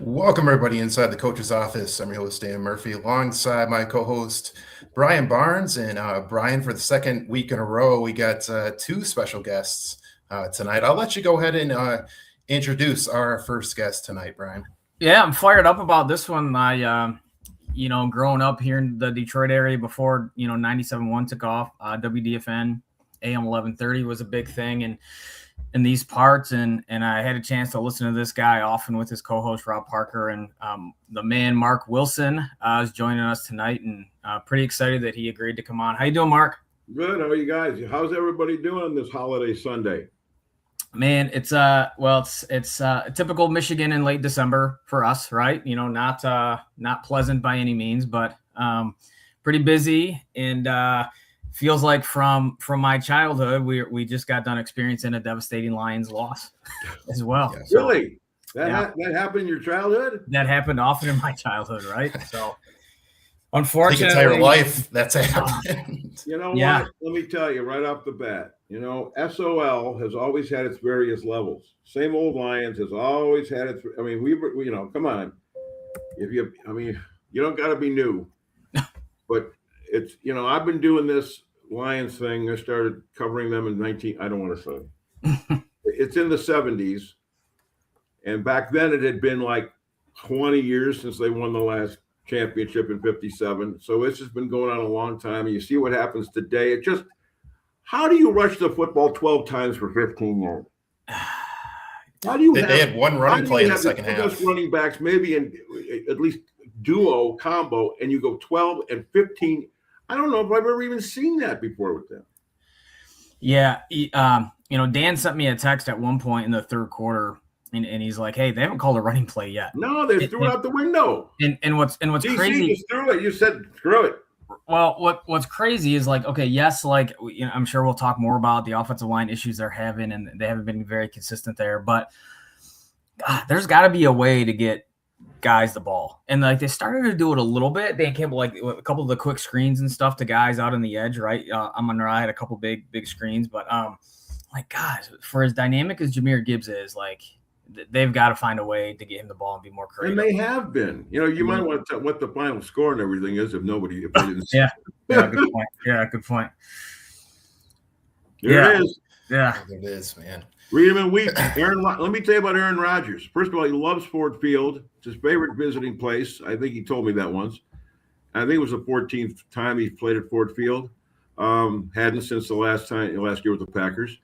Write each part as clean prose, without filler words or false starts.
Welcome, everybody, inside the coach's office. I'm your host, Dan Murphy, alongside my co host, Brian Barnes. And Brian, for the second week in a row, we got two special guests tonight. I'll let you go ahead and introduce our first guest tonight, Brian. Yeah, I'm fired up about this one. Growing up here in the Detroit area before, 97.1 took off, WDFN AM 1130 was a big thing in these parts. And I had a chance to listen to this guy often with his co-host, Rob Parker, and the man, Mark Wilson, is joining us tonight, and pretty excited that he agreed to come on. How you doing, Mark? Good. How are you guys? How's everybody doing this holiday Sunday? Man, it's a typical Michigan in late December for us, right? Not pleasant by any means, but pretty busy, and feels like from my childhood, we just got done experiencing a devastating Lions loss as well. Yeah, so, really? That happened in your childhood? That happened often in my childhood, right? So unfortunately, entire life that's happened. You know what? Let me tell you right off the bat. SOL has always had its various levels. Same old Lions has always had its. I mean, we come on. You don't got to be new, but it's I've been doing this Lions thing. I started covering them in I don't want to say. It's in the 70s, and back then it had been like 20 years since they won the last championship in 57. So it's just been going on a long time. And you see what happens today. It just, how do you rush the football 12 times for 15 yards? How do you they had one running play in the second half. Running backs, maybe in at least duo combo, and you go 12 and 15. I don't know if I've ever even seen that before with them. Yeah. Dan sent me a text at one point in the third quarter, and he's like, "Hey, they haven't called a running play yet." No, they threw it out the window. And what's DC crazy? Just threw it. You said screw it. Well, what's crazy is like, okay, yes, like I'm sure we'll talk more about the offensive line issues they're having, and they haven't been very consistent there. But there's got to be a way to get guys the ball, and like they started to do it a little bit. Dan Campbell, like a couple of the quick screens and stuff to guys out on the edge, right? I had a couple big screens, but like guys, for as dynamic as Jahmyr Gibbs is, like they've got to find a way to get him the ball and be more creative. And they have been. You might want to tell what the final score and everything is if they didn't see. Yeah, good point. Yeah, good point. Here it is. Yeah. There it is, man. Read him and weep. Let me tell you about Aaron Rodgers. First of all, he loves Ford Field. It's his favorite visiting place. I think he told me that once. I think it was the 14th time he played at Ford Field. Hadn't since the last year with the Packers.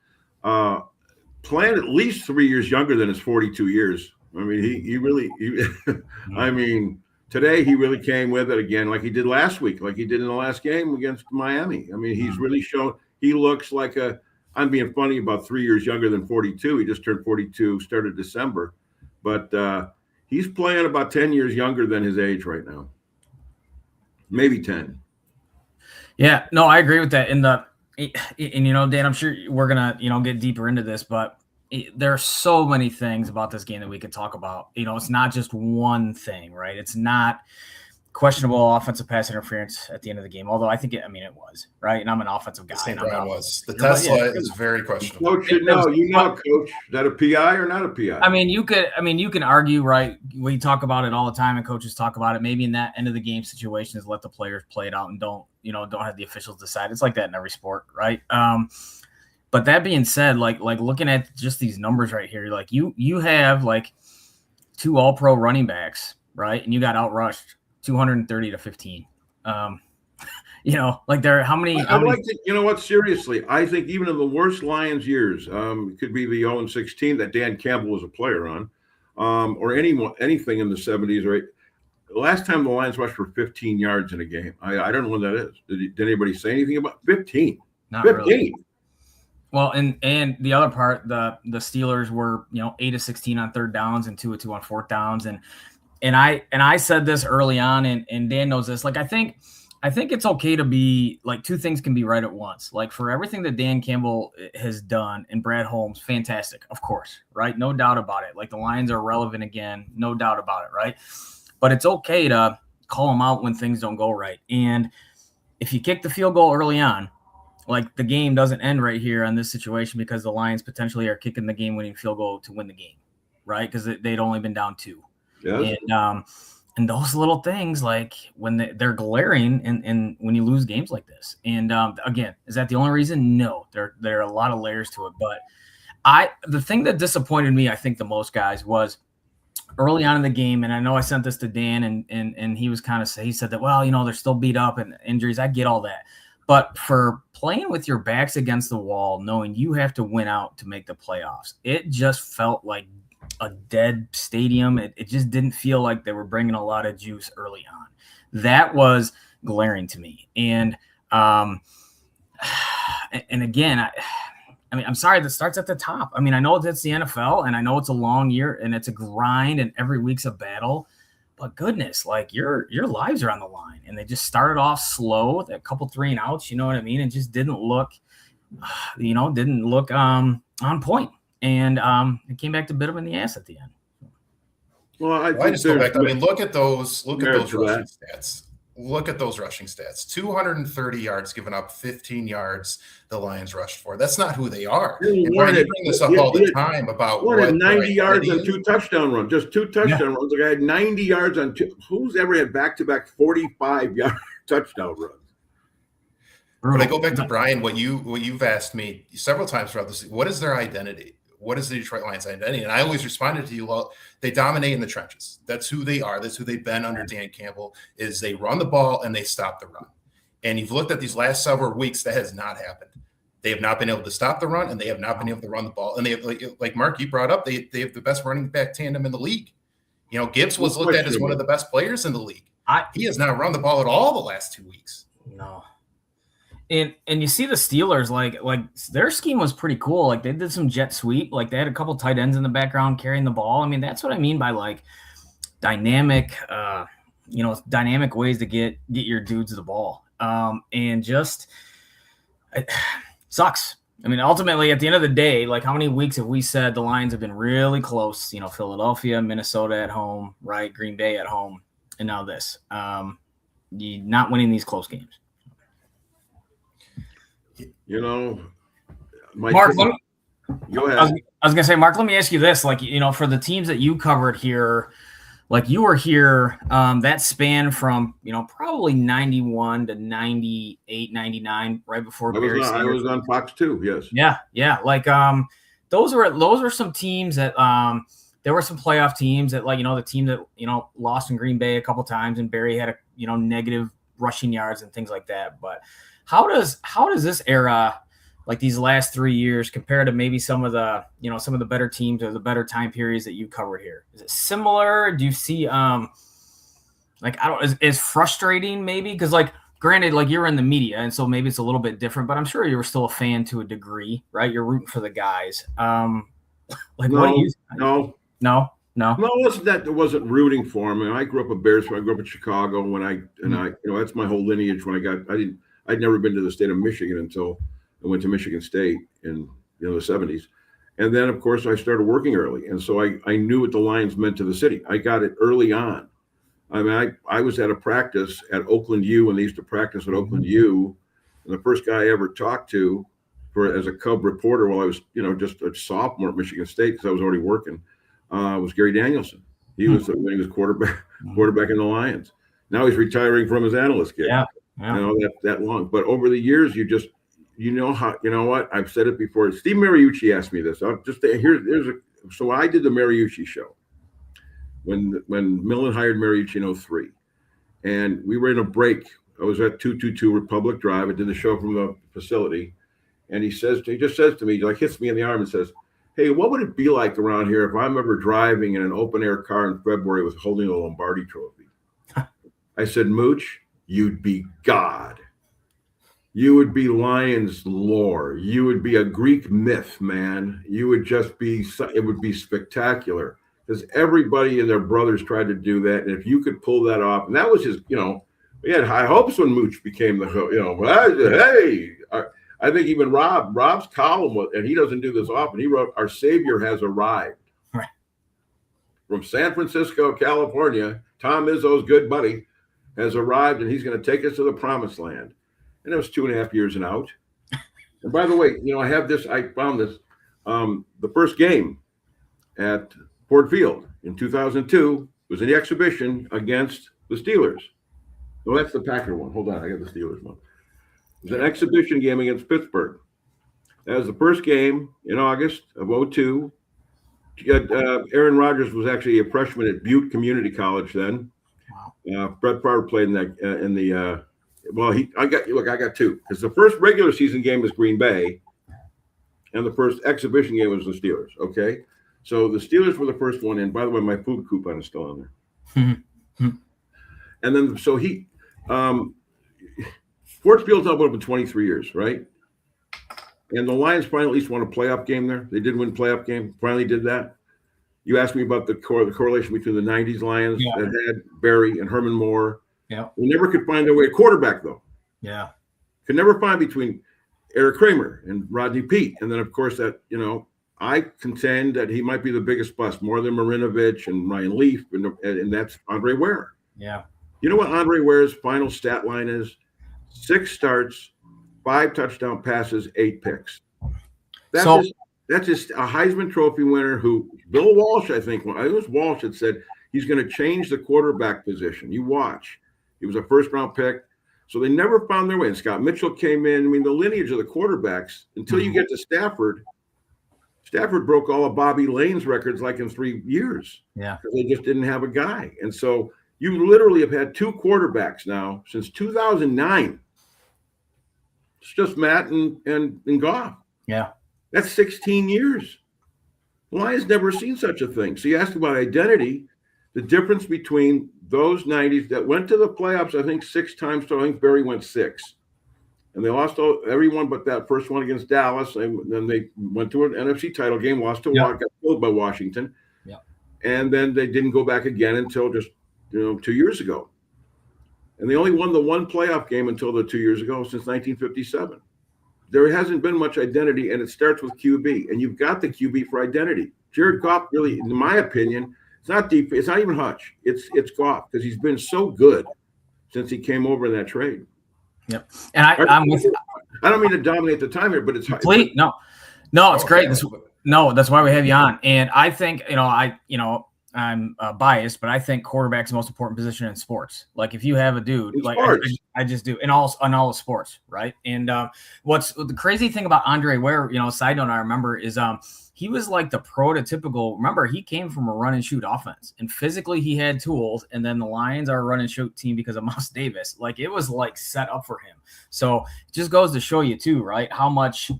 Playing at least 3 years younger than his 42 years. I mean, he really I mean, today he really came with it again, like he did last week, like he did in the last game against Miami. I mean, he's really shown he looks like I'm being funny about 3 years younger than 42. He just turned 42, started December, but he's playing about 10 years younger than his age right now. Maybe 10. Yeah, no, I agree with that. And Dan, I'm sure we're gonna get deeper into this, but there are so many things about this game that we could talk about. It's not just one thing, right? It's not questionable offensive pass interference at the end of the game, although I think it was, right? And I'm an offensive guy. St. Brown was. The Tesla is very questionable. Coach, Coach, is that a PI or not a PI? I mean, you can argue, right? We talk about it all the time, and coaches talk about it. Maybe in that end of the game situation is let the players play it out and don't have the officials decide. It's like that in every sport, right? But that being said, like looking at just these numbers right here, like you have like two all-pro running backs, right? And you got outrushed 230 to 15. Like there, how many? Seriously, I think even in the worst Lions years, it could be the 0-16 that Dan Campbell was a player on, or anything in the 70s, right? The last time the Lions rushed for 15 yards in a game, I don't know when that is. Did anybody say anything about 15? Not 15. Really. Well, and the other part, the Steelers were 8-16 on third downs and 2-2 on fourth downs, and I said this early on, and Dan knows this. Like I think it's okay to be like two things can be right at once. Like for everything that Dan Campbell has done and Brad Holmes, fantastic, of course, right? No doubt about it. Like the Lions are relevant again, no doubt about it, right? But it's okay to call them out when things don't go right. And if you kick the field goal early on, like the game doesn't end right here on this situation because the Lions potentially are kicking the game-winning field goal to win the game, right? Because they'd only been down 2. Yes. And those little things, like when they're glaring, and when you lose games like this. And again, is that the only reason? No, there are a lot of layers to it. But the thing that disappointed me, I think, the most, guys, was early on in the game. And I know I sent this to Dan, and he was he said that, well, they're still beat up and injuries. I get all that. But for playing with your backs against the wall, knowing you have to win out to make the playoffs, it just felt like a dead stadium. It just didn't feel like they were bringing a lot of juice early on. That was glaring to me. And again, I mean, I'm sorry, that starts at the top. I mean, I know that's the NFL, and I know it's a long year, and it's a grind, and every week's a battle. But goodness, like your lives are on the line, and they just started off slow, a couple 3 and outs. You know what I mean? It just didn't look, on point. And it came back to bit them in the ass at the end. Well, I just go back. I mean, look at those rushing that. stats. Look at those rushing stats. 230 yards given up, 15 yards the Lions rushed for. That's not who they are. And Brian, you bring this up all the time about what 90 yards on 2 touchdown runs. Just 2 touchdown runs. Like I had 90 yards on 2. Who's ever had back-to-back 45-yard touchdown runs? But I go back to Brian, what you've asked me several times throughout this. What is their identity? What is the Detroit Lions identity? And I always responded to you, well, they dominate in the trenches. That's who they are. That's who they've been under Dan Campbell, is they run the ball and they stop the run. And you've looked at these last several weeks, that has not happened. They have not been able to stop the run, and they have not been able to run the ball. And they have, like Mark, you brought up, they have the best running back tandem in the league. Gibbs was looked at as one of the best players in the league. He has not run the ball at all the last 2 weeks. No. And you see the Steelers, like their scheme was pretty cool. Like they did some jet sweep. Like they had a couple tight ends in the background carrying the ball. I mean, that's what I mean by like dynamic ways to get your dudes the ball. And just it sucks. I mean, ultimately, at the end of the day, like how many weeks have we said the Lions have been really close? Philadelphia, Minnesota at home, right? Green Bay at home, and now this. You're not winning these close games. Mark, go ahead. I was gonna say, Mark, let me ask you this: like, for the teams that you covered here, like you were here, that span from probably 91 to 98, 99, right before Barry Sanders. I was on Fox 2, yes. Yeah. Like those were some teams that there were some playoff teams that, like, the team that lost in Green Bay a couple times, and Barry had a negative rushing yards and things like that. But how does this era, like these last 3 years, compare to maybe some of the better teams or the better time periods that you covered here? Is it similar? Do you see is frustrating maybe? Because, like, granted, like you're in the media, and so maybe it's a little bit different, but I'm sure you were still a fan to a degree, right? You're rooting for the guys. No, it wasn't rooting for him. I grew up a Bears fan. I grew up in Chicago that's my whole lineage. I'd never been to the state of Michigan until I went to Michigan State in the 70s. And then, of course, I started working early. And so I knew what the Lions meant to the city. I got it early on. I mean, I was at a practice at Oakland U, and they used to practice at Oakland U. And the first guy I ever talked to as a Cub reporter while I was, just a sophomore at Michigan State, because I was already working, was Gary Danielson. He was quarterback in the Lions. Now he's retiring from his analyst gig. Yeah. That long. But over the years, what? I've said it before. Steve Mariucci asked me this. So I did the Mariucci show when Millen hired Mariucci in 2003. And we were in a break. I was at 222 Republic Drive. I did the show from the facility. And he just says to me, like, hits me in the arm and says, "Hey, what would it be like around here if I'm ever driving in an open air car in February with holding a Lombardi trophy?" I said, "Mooch, you'd be God. You would be Lions lore. You would be a Greek myth, man. You would just be, it would be spectacular, because everybody and their brothers tried to do that. And if you could pull that off," and that was his, we had high hopes when Mooch became the, hey, I think even Rob's column was, and he doesn't do this often, he wrote, "Our Savior has arrived." Right. From San Francisco, California, Tom Izzo's good buddy has arrived, and he's going to take us to the promised land. And it was 2.5 years and out. And by the way, I found this, the first game at Ford Field in 2002, was in the exhibition against the Steelers. No, that's the Packer one. Hold on, I got the Steelers one. It was an exhibition game against Pittsburgh. That was the first game in August of 2002. Aaron Rodgers was actually a freshman at Butte Community College then. Wow. Brett Favre played in that I got two, because the first regular season game was Green Bay, and the first exhibition game was the Steelers. Okay, so the Steelers were the first one in. By the way, my food coupon is still on there. And then Ford Field's up over 23 years, right? And the Lions finally at least won a playoff game there. They did win a playoff game. Finally did that. You asked me about the correlation between the 90s Lions that had Barry and Herman Moore. Yeah. We never could find their way. Quarterback, though. Yeah. Could never find between Eric Kramer and Rodney Peete. And then, of course, I contend that he might be the biggest bust, more than Marinovich and Ryan Leaf, and that's Andre Ware. Yeah. You know what Andre Ware's final stat line is? 6 starts, 5 touchdown passes, 8 picks. That's just a Heisman Trophy winner who Bill Walsh, I think, it was Walsh that said he's going to change the quarterback position. You watch. He was a first-round pick. So they never found their way. And Scott Mitchell came in. I mean, the lineage of the quarterbacks, until you get to Stafford broke all of Bobby Lane's records like in 3 years. Yeah. Because they just didn't have a guy. And so you literally have had 2 quarterbacks now since 2009. It's just Matt and Goff. Yeah. That's 16 years. The Lions never seen such a thing. So you asked about identity, the difference between those 90s that went to the playoffs, I think 6 times. So I think Barry went 6. And they lost everyone but that first one against Dallas. And then they went to an NFC title game, lost to got killed by Washington. Yeah. And then they didn't go back again until just 2 years ago. And they only won the one playoff game until the 2 years ago, since 1957. There hasn't been much identity, and it starts with QB. And you've got the QB for identity. Jared Goff, really, in my opinion, it's not deep. It's not even Hutch. It's Goff, because he's been so good since he came over in that trade. Yep. And I'm with you. I don't mean to dominate the time here, but it's complete. No, it's great. That's why we have you on. And I think I'm biased, but I think quarterback's the most important position in sports. Like if you have a dude, I just do in all the sports, right? And what's the crazy thing about Andre Ware, side note I remember is he was like the prototypical. Remember, he came from a run and shoot offense, and physically he had tools. And then the Lions are a run and shoot team because of Mouse Davis. Like it was like set up for him. So it just goes to show you too, right? How much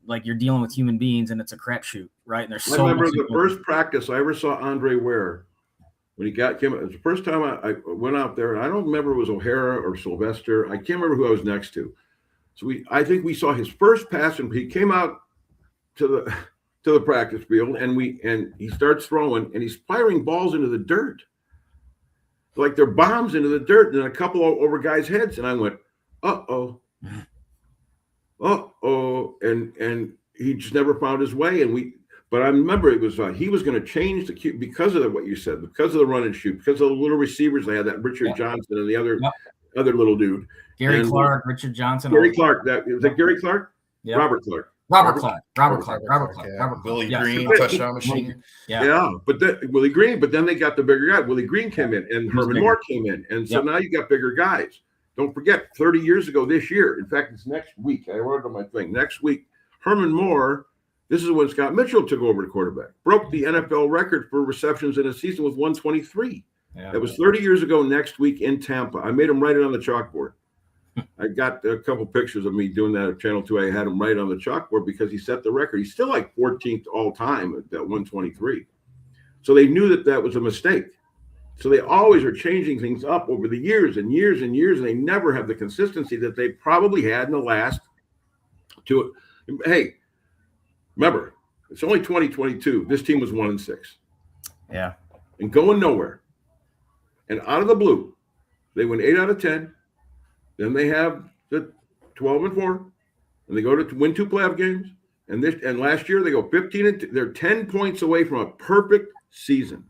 like you're dealing with human beings and it's a crapshoot, right? And there's I remember the first practice I ever saw Andre Ware when he came. It was the first time I went out there, and I don't remember if it was O'Hara or Sylvester. I can't remember who I was next to. So I think we saw his first pass, and he came out to the practice field, and he starts throwing, and he's firing balls into the dirt, like they're bombs into the dirt, and a couple over guys' heads, and I went, uh-oh, and he just never found his way, But I remember it was he was going to change the cue because of what you said, because of the run and shoot, because of the little receivers they had, that Richard Johnson and the other little dude, Gary Clark, Richard Johnson, Gary Clark. Was that Gary Clark? Yeah. Robert Clark. Willie Green, touchdown machine. Yeah. But Willie Green. But then they got the bigger guy. Willie Green came in, and Herman Moore came in, and so now you got bigger guys. Don't forget, 30 years ago this year. In fact, it's next week. I wrote it on my thing. Next week, Herman Moore. This is when Scott Mitchell took over the quarterback. Broke the NFL record for receptions in a season with 123. Yeah. That was 30 years ago next week in Tampa. I made him write it on the chalkboard. I got a couple pictures of me doing that at Channel 2. I had him write on the chalkboard because he set the record. He's still like 14th all time at that 123. So they knew that was a mistake. So they always are changing things up over the years and years and years, and they never have the consistency that they probably had in the last two. Hey, remember, it's only 2022. This team was 1-6. Yeah. And going nowhere. And out of the blue, they win 8 out of 10. Then they have the 12-4, and they go to win 2 playoff games. And last year they go 15-2. They're 10 points away from a perfect season.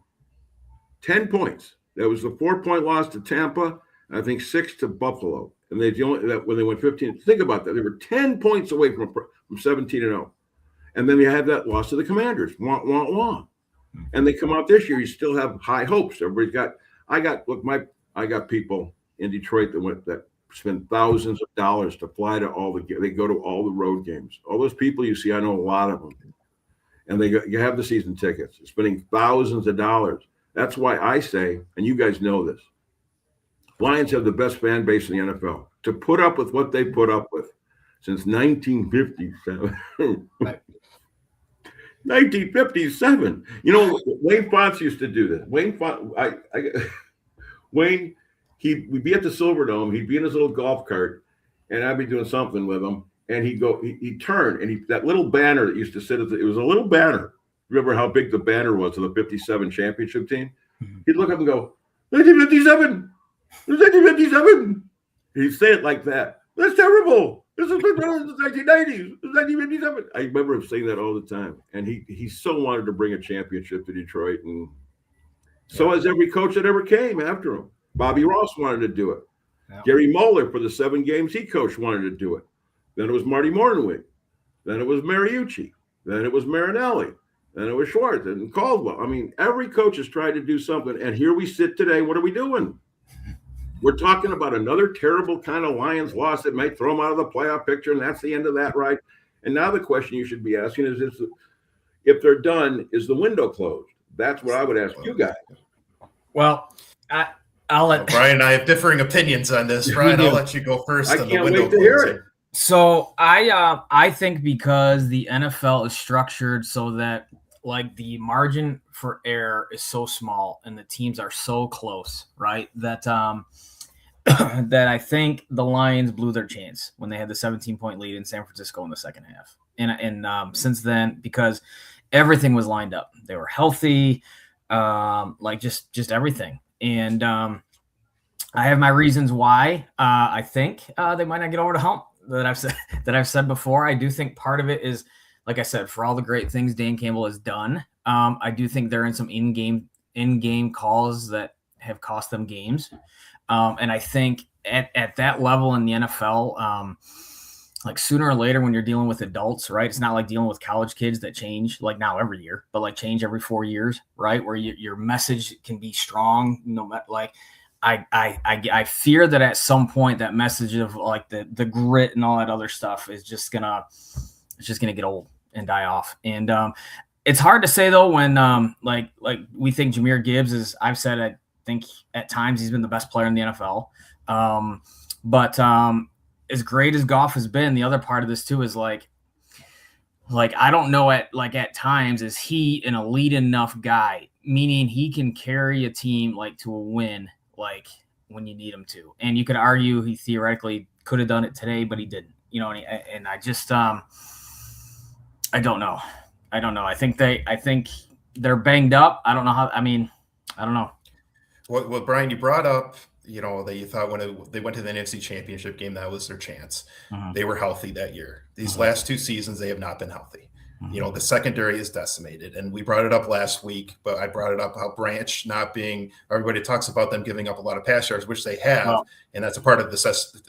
10 points. That was the 4-point loss to Tampa, and I think 6 to Buffalo. And when they went 15. Think about that. They were 10 points away from 17-0. And then you had that loss to the Commanders. Wah, wah, wah. And they come out this year, you still have high hopes. I got people in Detroit that spend thousands of dollars to fly to they go to all the road games. All those people you see, I know a lot of them. And you have the season tickets, spending thousands of dollars. That's why I say, and you guys know this, Lions have the best fan base in the NFL. To put up with what they put up with since 1957. Right. 1957. You know, Wayne Fonts used to do this. Wayne, we'd be at the Silverdome. He'd be in his little golf cart, and I'd be doing something with him. And he'd turn, and that little banner that used to sit it was a little banner. Remember how big the banner was of the 57 championship team? He'd look up and go, 1957. It was 1957. He'd say it like that. That's terrible. This is the 1990s. It's 1957. I remember him saying that all the time. And he so wanted to bring a championship to Detroit. And so has every coach that ever came after him. Bobby Ross wanted to do it. Yeah. Gary Moeller, for the 7 games he coached, wanted to do it. Then it was Marty Mornwig. Then it was Mariucci. Then it was Marinelli. Then it was Schwartz and Caldwell. I mean, every coach has tried to do something. And here we sit today. What are we doing? We're talking about another terrible kind of Lions loss that might throw them out of the playoff picture, and that's the end of that, right? And now the question you should be asking is if they're done, is the window closed? That's what I would ask you guys. Well, I'll let Brian and I have differing opinions on this. Brian, I'll let you go first. I can't wait to hear it. So I think because the NFL is structured so that like the margin for error is so small and the teams are so close, right? That that I think the Lions blew their chance when they had the 17-point lead in San Francisco in the second half. And since then, because everything was lined up, they were healthy, like just everything. And I have my reasons why I think they might not get over the hump that I've said before. I do think part of it is, like I said, for all the great things Dan Campbell has done, I do think they're in some in-game calls that have cost them games. And I think at that level in the NFL, like sooner or later when you're dealing with adults, right? It's not like dealing with college kids that change like now every year, but like change every 4 years, right? Where your message can be strong, like I fear that at some point that message of like the grit and all that other stuff is just gonna get old and die off. And it's hard to say though when like we think Jahmyr Gibbs is, I've said I think at times he's been the best player in the NFL. But as great as Goff has been, the other part of this too is like I don't know at times is he an elite enough guy, meaning he can carry a team like to a win like when you need him to. And you could argue he theoretically could have done it today, but he didn't. You know, and I just I don't know. I think they're banged up. I don't know how. I mean, I don't know. Well, Brian, you brought up, that you thought when they went to the NFC Championship game, that was their chance. Uh-huh. They were healthy that year. These last 2 seasons, they have not been healthy. Uh-huh. The secondary is decimated. And we brought it up last week, but I brought it up how Branch not being – everybody talks about them giving up a lot of pass yards, which they have, and that's a part of the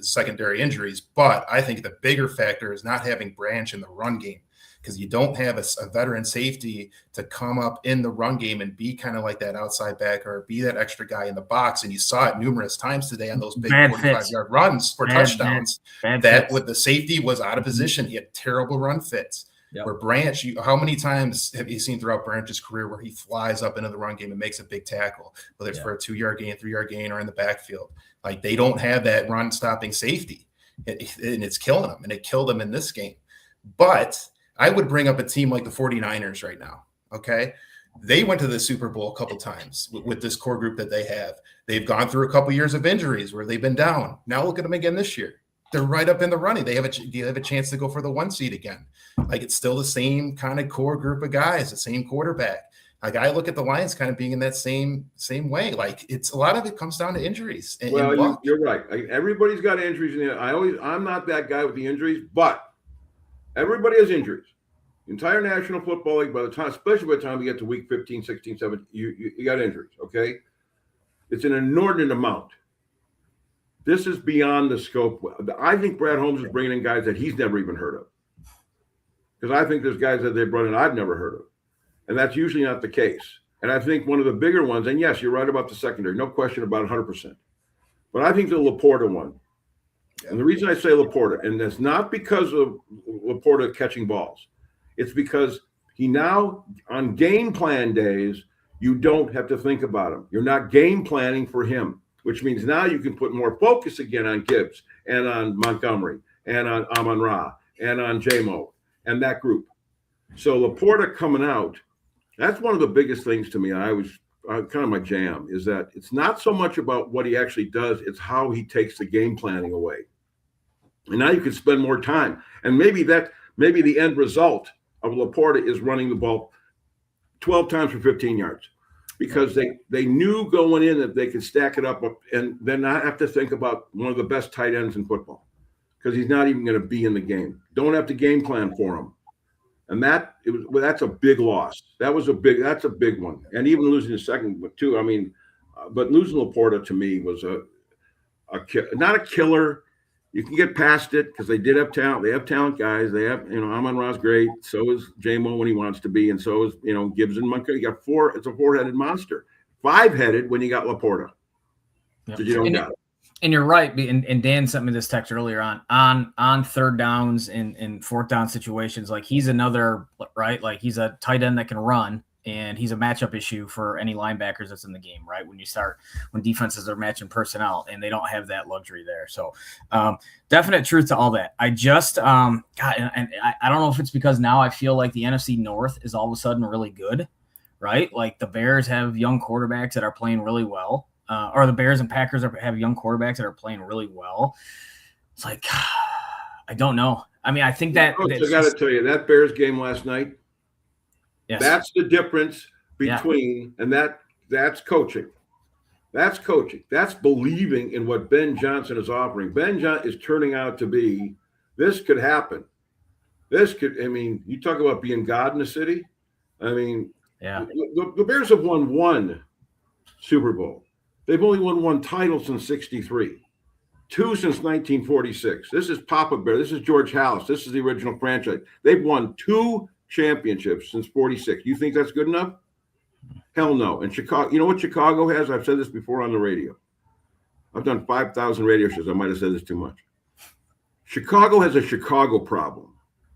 secondary injuries. But I think the bigger factor is not having Branch in the run game, because you don't have a veteran safety to come up in the run game and be kind of like that outside back or be that extra guy in the box. And you saw it numerous times today on those big 45-yard runs for touchdowns. With the safety was out of position. He had terrible run fits. Yep. Where Branch, how many times have you seen throughout Branch's career where he flies up into the run game and makes a big tackle, whether it's for a 2-yard gain, 3-yard gain, or in the backfield? Like they don't have that run-stopping safety, and it's killing them, and it killed them in this game. But I would bring up a team like the 49ers right now, okay? They went to the Super Bowl a couple times with this core group that they have. They've gone through a couple years of injuries where they've been down. Now look at them again this year. They're right up in the running. They have a chance to go for the 1 seed again. Like it's still the same kind of core group of guys, the same quarterback. Like I look at the Lions kind of being in that same way. Like it's a lot of it comes down to injuries. You're right. Everybody's got injuries. I'm not that guy with the injuries, but everybody has injuries. The entire National Football League, especially by the time you get to week 15, 16, 17, you got injuries, okay? It's an inordinate amount. This is beyond the scope. I think Brad Holmes is bringing in guys that he's never even heard of. Because I think there's guys that they brought in I've never heard of. And that's usually not the case. And I think one of the bigger ones, and yes, you're right about the secondary, no question about 100%. But I think the Laporta one, and the reason I say Laporta, and it's not because of Laporta catching balls, it's because he now, on game plan days, you don't have to think about him. You're not game planning for him, which means now you can put more focus again on Gibbs and on Montgomery and on Amon-Ra and on J-Mo and that group. So Laporta coming out, that's one of the biggest things to me. I was kind of my jam is that it's not so much about what he actually does, it's how he takes the game planning away. And now you can spend more time. And maybe the end result of Laporta is running the ball 12 times for 15 yards because they knew going in that they could stack it up and then not have to think about one of the best tight ends in football because he's not even going to be in the game. Don't have to game plan for him. And that's a big loss. That's a big one. And even losing the second one too. I mean, but losing Laporta to me was not a killer. You can get past it because they did have talent. They have talent guys. They have, Amon-Ra's great. So is J-Mo when he wants to be. And so is, Gibbs and Montgomery. You got four. It's a four-headed monster. Five-headed when you got Laporta. Yep. So you don't got it. And you're right. And Dan sent me this text earlier on third downs and fourth down situations. Like he's another, right? Like he's a tight end that can run. And he's a matchup issue for any linebackers that's in the game, right? When defenses are matching personnel and they don't have that luxury there. So definite truth to all that. I just, God, and I don't know if it's because now I feel like the NFC North is all of a sudden really good, right? Like the Bears have young quarterbacks that are playing really well, or the Bears and Packers have young quarterbacks that are playing really well. It's like, I don't know. I mean, I think that. Coach, I got to tell you, that Bears game last night, yes. That's the difference between, and that's coaching. That's coaching. That's believing in what Ben Johnson is offering. Ben Johnson is turning out to be, this could happen. You talk about being God in the city. I mean, the Bears have won one Super Bowl. They've only won one title since '63, two since 1946. This is Papa Bear. This is George Halas. This is the original franchise. They've won two championships since '46. You think that's good enough? Hell no. And Chicago, you know what Chicago has? I've said this before on the radio. I've done 5,000 radio shows. I might have said this too much. Chicago has a Chicago problem.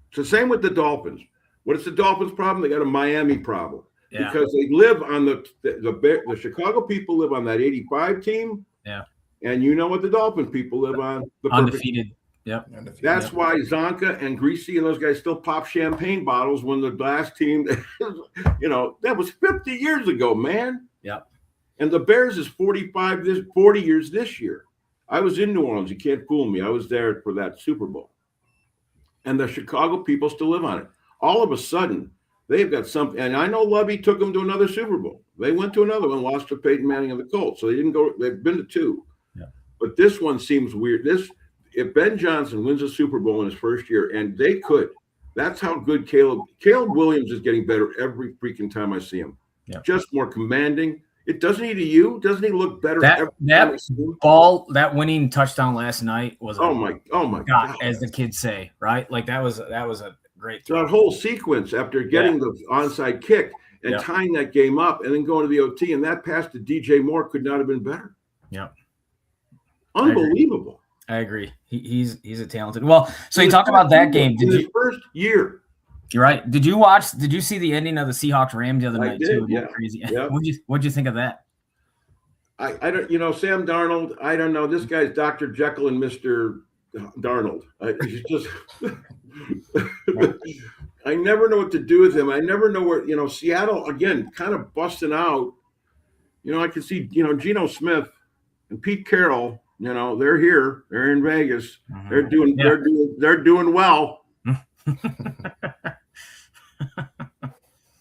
It's the same with the Dolphins. What is the Dolphins problem? They got a Miami problem because they live on the Chicago people live on that 85 team. Yeah. And you know what the Dolphins people live on? The undefeated. Yep. That's why Zonka and Greasy and those guys still pop champagne bottles when the last team, that was 50 years ago, man. Yep. And the Bears is 40 years this year. I was in New Orleans. You can't fool me. I was there for that Super Bowl. And the Chicago people still live on it. All of a sudden, they've got something. And I know Lovey took them to another Super Bowl. They went to another one, lost to Peyton Manning and the Colts. So they didn't go. They've been to two. Yeah. But this one seems weird. If Ben Johnson wins a Super Bowl in his first year, and they could, that's how good Caleb Williams is getting better every freaking time I see him. Yeah. Just more commanding. Doesn't he to you? Doesn't he look better? That winning touchdown last night was oh my God, as the kids say, right? Like that was a great throw. That whole sequence after getting the onside kick and tying that game up and then going to the OT, and that pass to DJ Moore could not have been better. Yeah. Unbelievable. I agree. He's a talented. Well, so you talked about that game. Did you first year? You're right. Did you see the ending of the Seahawks Rams the other night too? Yeah. Crazy. Yeah. What'd you think of that? I don't, Sam Darnold, I don't know. This guy's Dr. Jekyll and Mr. Darnold. He's just I never know what to do with him. I never know where, Seattle again kind of busting out. I can see, Geno Smith and Pete Carroll. They're here. They're in Vegas. Mm-hmm. They're doing well.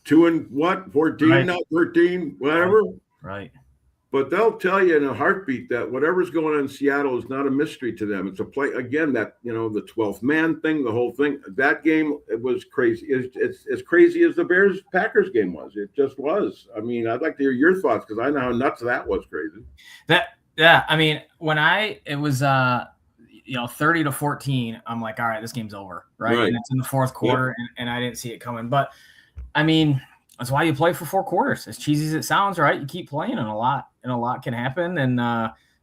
2 and what? 14, right. Not 13, whatever. Right. But they'll tell you in a heartbeat that whatever's going on in Seattle is not a mystery to them. It's a play again. That the 12th man thing, the whole thing. That game, it was crazy. It's as crazy as the Bears Packers game was. It just was. I mean, I'd like to hear your thoughts because I know how nuts that was. Crazy. Yeah, I mean, it was 30-14, I'm like, all right, this game's over, right? And it's in the fourth quarter, and I didn't see it coming. But I mean, That's why you play for 4 quarters. As cheesy as it sounds, right? You keep playing, and a lot can happen, and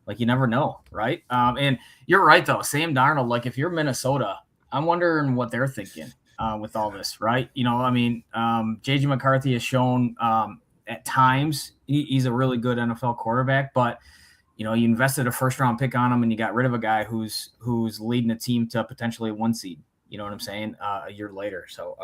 like you never know, right? And you're right though, Sam Darnold. Like if you're Minnesota, I'm wondering what they're thinking with all this, right? I mean, JJ McCarthy has shown at times he's a really good NFL quarterback, but you invested a first-round pick on him, and you got rid of a guy who's leading a team to potentially a 1 seed. You know what I'm saying? A year later, so.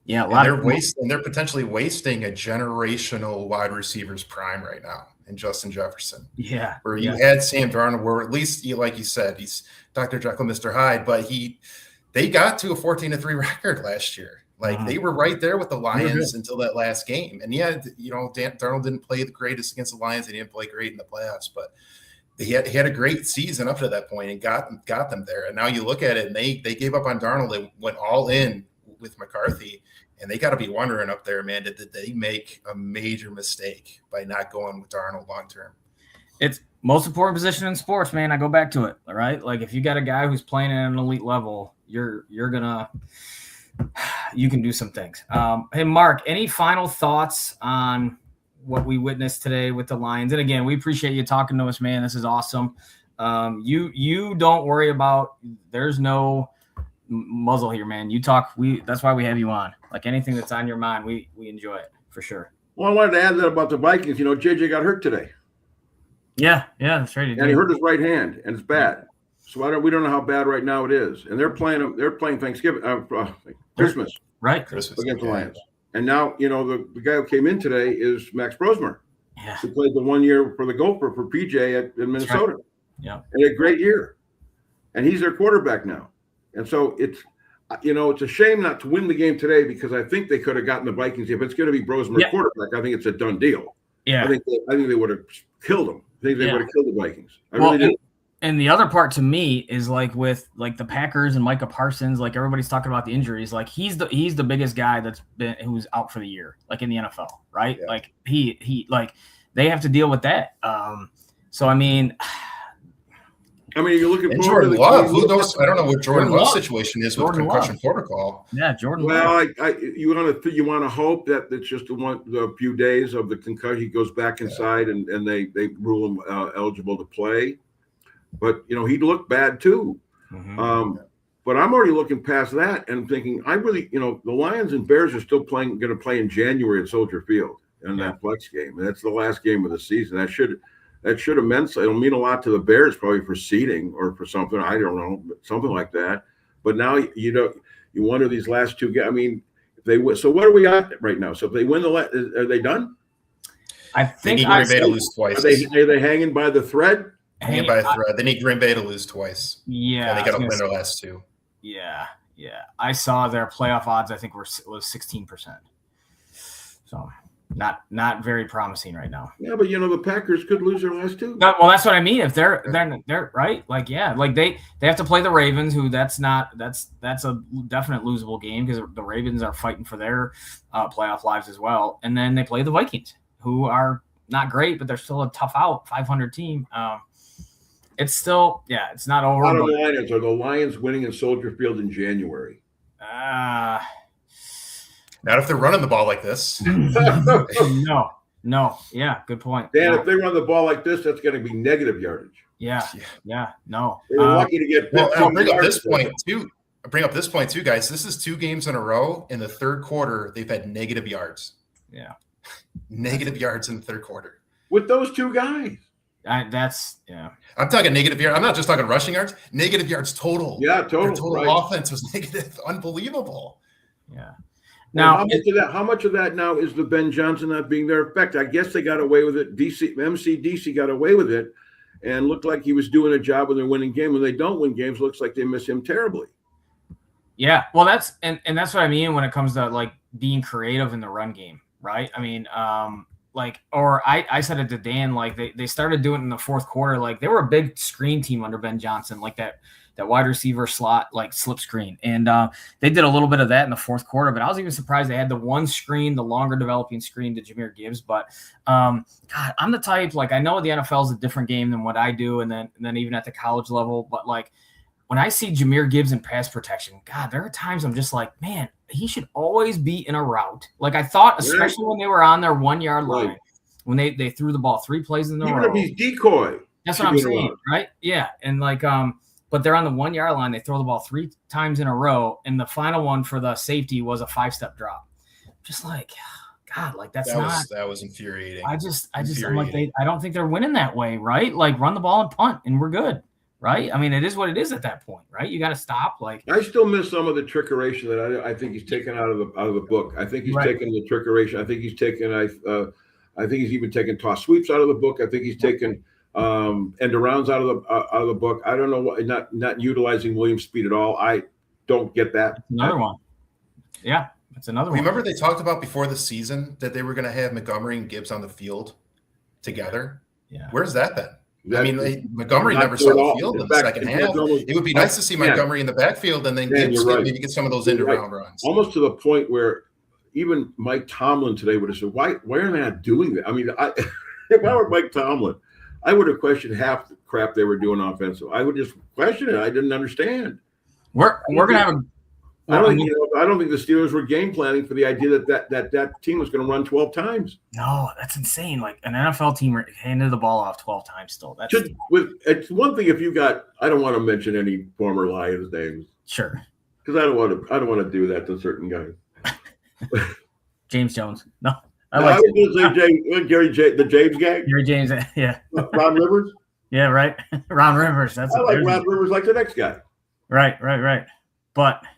Yeah, they're potentially wasting a generational wide receiver's prime right now in Justin Jefferson. Yeah, where you had Sam Darnold, where at least like you said, he's Dr. Jekyll, Mr. Hyde, but they got to a 14-3 record last year. Like they were right there with the Lions until that last game. And Darnold didn't play the greatest against the Lions. He didn't play great in the playoffs, but he had a great season up to that point and got them there. And now you look at it, and they gave up on Darnold. They went all in with McCarthy. And they got to be wondering up there, man, did they make a major mistake by not going with Darnold long term? It's most important position in sports, man. I go back to it, all right? Like if you got a guy who's playing at an elite level, you can do some things. Hey, Mark, any final thoughts on what we witnessed today with the Lions? And again, we appreciate you talking to us, man. This is awesome. You don't worry about, there's no muzzle here, man. You talk, that's why we have you on. Like anything that's on your mind, we enjoy it for sure. Well, I wanted to add that about the Vikings. JJ got hurt today. Yeah, that's right. He hurt his right hand, and it's bad. So we don't know how bad right now it is. And they're playing Thanksgiving, Christmas, right? Christmas against the Lions. And now the guy who came in today is Max Brosmer. Yeah, who played the 1 year for the Gopher for PJ in Minnesota. Right. Yeah, and a great year, and he's their quarterback now. And so it's a shame not to win the game today, because I think they could have gotten the Vikings. If it's going to be Brosmer quarterback, I think it's a done deal. Yeah, I think they would have killed him. I think they would have killed the Vikings. I really do. And the other part to me is like with like the Packers and Micah Parsons, like everybody's talking about the injuries. Like he's the biggest guy who's out for the year, like in the NFL, right? Yeah. Like he like they have to deal with that. So I mean, you're looking for Jordan Love. Who knows? I don't know what Jordan Love's situation is with concussion protocol. Yeah, Jordan. Well, you want to hope that it's just the few days of the concussion. He goes back inside and they rule him eligible to play. But he looked bad too. Mm-hmm. But I'm already looking past that and thinking, the Lions and Bears are still going to play in January at Soldier Field in that flex game, and that's the last game of the season. That should immensely. It'll mean a lot to the Bears, probably for seeding or for something. I don't know, something like that. But now you wonder these last two games. I mean, if they win, so what are we at right now? So if they win are they done? I think they need Green Bay to lose twice. Are they hanging by the thread? Hanging by a thread. They need Green Bay to lose twice. Yeah, they got to win their last two. Yeah. I saw their playoff odds. I think was 16%. So not very promising right now. Yeah, but the Packers could lose their last two. Well, that's what I mean. If they're right, like like they have to play the Ravens, who that's a definite losable game because the Ravens are fighting for their playoff lives as well. And then they play the Vikings, who are not great, but they're still a tough out 500 team. It's still, it's not over. Out of the Lions, are the Lions winning in Soldier Field in January? Not if they're running the ball like this. No. Yeah, good point. Dan, if they run the ball like this, that's going to be negative yardage. Yeah. No. They were lucky to get. I'll bring up this point too, guys. This is 2 games in a row. In the third quarter, they've had negative yards. Yeah. Negative yards in the third quarter. With those 2 guys. I'm talking negative yards. I'm not just talking rushing yards. Negative yards total. Yeah, total. Their total offense was negative. Unbelievable. Yeah. Now, how much of that now is the Ben Johnson not being their effect? I guess they got away with it. DC got away with it, and looked like he was doing a job when they're winning games. When they don't win games, looks like they miss him terribly. Yeah. Well, that's what I mean when it comes to like being creative in the run game, right? I mean, I said it to Dan, like they started doing it in the fourth quarter. Like they were a big screen team under Ben Johnson, like that wide receiver slot, like slip screen. And they did a little bit of that in the fourth quarter, but I was even surprised they had the one screen, the longer developing screen to Jahmyr Gibbs. But God, I'm the type, like I know the NFL is a different game than what I do. And then even at the college level, but like when I see Jahmyr Gibbs in pass protection, God, there are times I'm just like, man, he should always be in a route. Like I thought, especially when they were on their 1 yard line, when they threw the ball 3 plays in a row. Even if he's decoy. That's what I'm saying, right? Yeah. And like, but they're on the 1 yard line. They throw the ball 3 times in a row. And the final one for the safety was a 5-step drop. Just like, God, like that was infuriating. I'm like, I don't think they're winning that way, right? Like run the ball and punt and we're good. Right. I mean, it is what it is at that point, right? You got to stop. Like I still miss some of the trickeration that I think he's taken out of the book. I think he's taken the trickeration. I think he's taken, I think he's even taken toss sweeps out of the book. I think he's taken end arounds out of the book. I don't know what, not utilizing Williams' speed at all. I don't get that. Another one. Yeah, that's another one. Remember they talked about before the season that they were going to have Montgomery and Gibbs on the field together. Yeah. Where's that been? I mean, Montgomery never saw the field in the second half. It would be nice to see Montgomery in the backfield and then Gibbs maybe get some of those end-around runs. Almost to the point where even Mike Tomlin today would have said, why are they not doing that? I mean, if I were Mike Tomlin, I would have questioned half the crap they were doing offensive. I would just question it. I didn't understand. We're going to have a I don't think the Steelers were game planning for the idea that team was going to run 12 times. No, that's insane. Like an NFL team handed the ball off 12 times still. It's one thing if you got – I don't want to mention any former Lions names. Sure. Because I don't want to do that to certain guys. James Jones. No. I was going to say the James gang. Gary James, yeah. Ron Rivers? Yeah, right. Ron Rivers. I like Ron Rivers like the next guy. Right. But –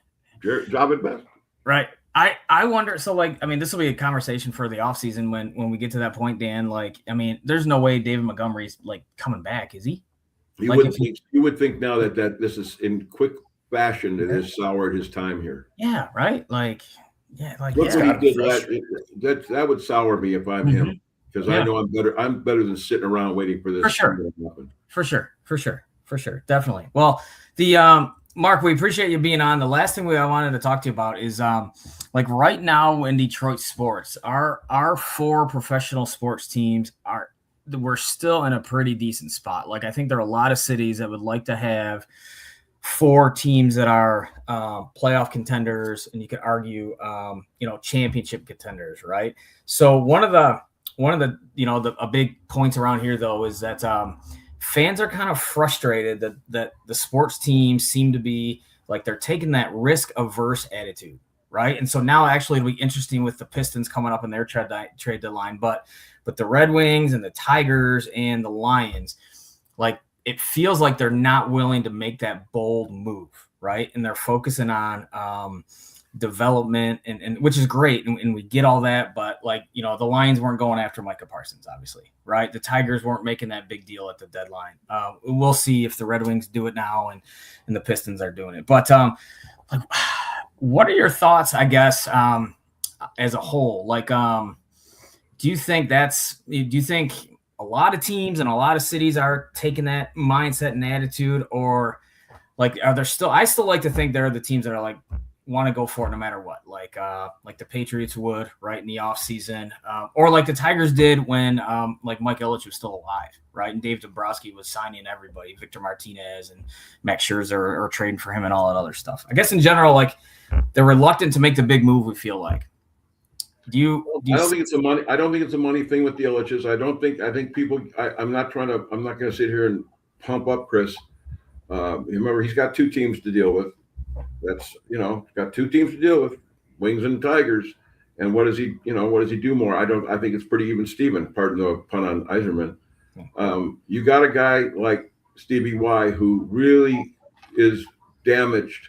job at best. Right. I wonder. So, like, I mean, this will be a conversation for the offseason when we get to that point, Dan. Like, I mean, there's no way David Montgomery's like coming back, is he? You would think now that this is in quick fashion it has soured his time here. Yeah. Right. Like, yeah. Like, look what he did. That would sour me if I'm him because I know I'm better than sitting around waiting for this. For sure. Definitely. Well, the Mark, we appreciate you being on. The last thing I wanted to talk to you about is like right now in Detroit sports, our 4 professional sports teams we're still in a pretty decent spot. Like I think there are a lot of cities that would like to have 4 teams that are playoff contenders, and you could argue championship contenders, right? So one of the a big points around here though is that fans are kind of frustrated that the sports teams seem to be like they're taking that risk averse attitude, right? And so now actually it'll be interesting with the Pistons coming up in their trade deadline, but the Red Wings and the Tigers and the Lions, like it feels like they're not willing to make that bold move, right? And they're focusing on development and which is great, and we get all that, but like the Lions weren't going after Micah Parsons, obviously, right? The Tigers weren't making that big deal at the deadline. We'll see if the Red Wings do it now and the Pistons are doing it, but like what are your thoughts, I guess, as a whole? Like do you think a lot of teams and a lot of cities are taking that mindset and attitude, or like are there still I still like to think there are the teams that are like want to go for it no matter what, like the Patriots would, right, in the offseason, or like the Tigers did when like Mike Ilitch was still alive, right, and Dave Dombrowski was signing everybody, Victor Martinez and Max Scherzer or trading for him and all that other stuff. I guess in general, like they're reluctant to make the big move. We feel like. I don't think it's a money thing with the Ilitches. I think people. I'm not going to sit here and pump up Chris. Remember, he's got 2 teams to deal with. That's got 2 teams to deal with, Wings and Tigers. And what does he do more? I think it's pretty even Steven, pardon the pun on Iserman. You got a guy like Stevie Y who really is damaged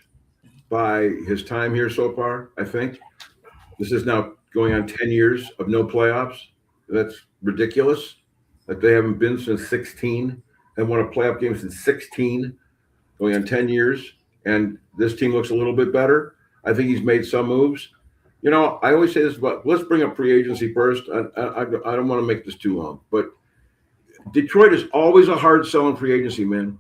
by his time here so far. I think this is now going on 10 years of no playoffs. That's ridiculous that they haven't been since 16 and won a playoff game since 16, going on 10 years. And this team looks a little bit better. I think he's made some moves. I always say this, but let's bring up free agency first. I don't want to make this too long, but Detroit is always a hard selling free agency, man.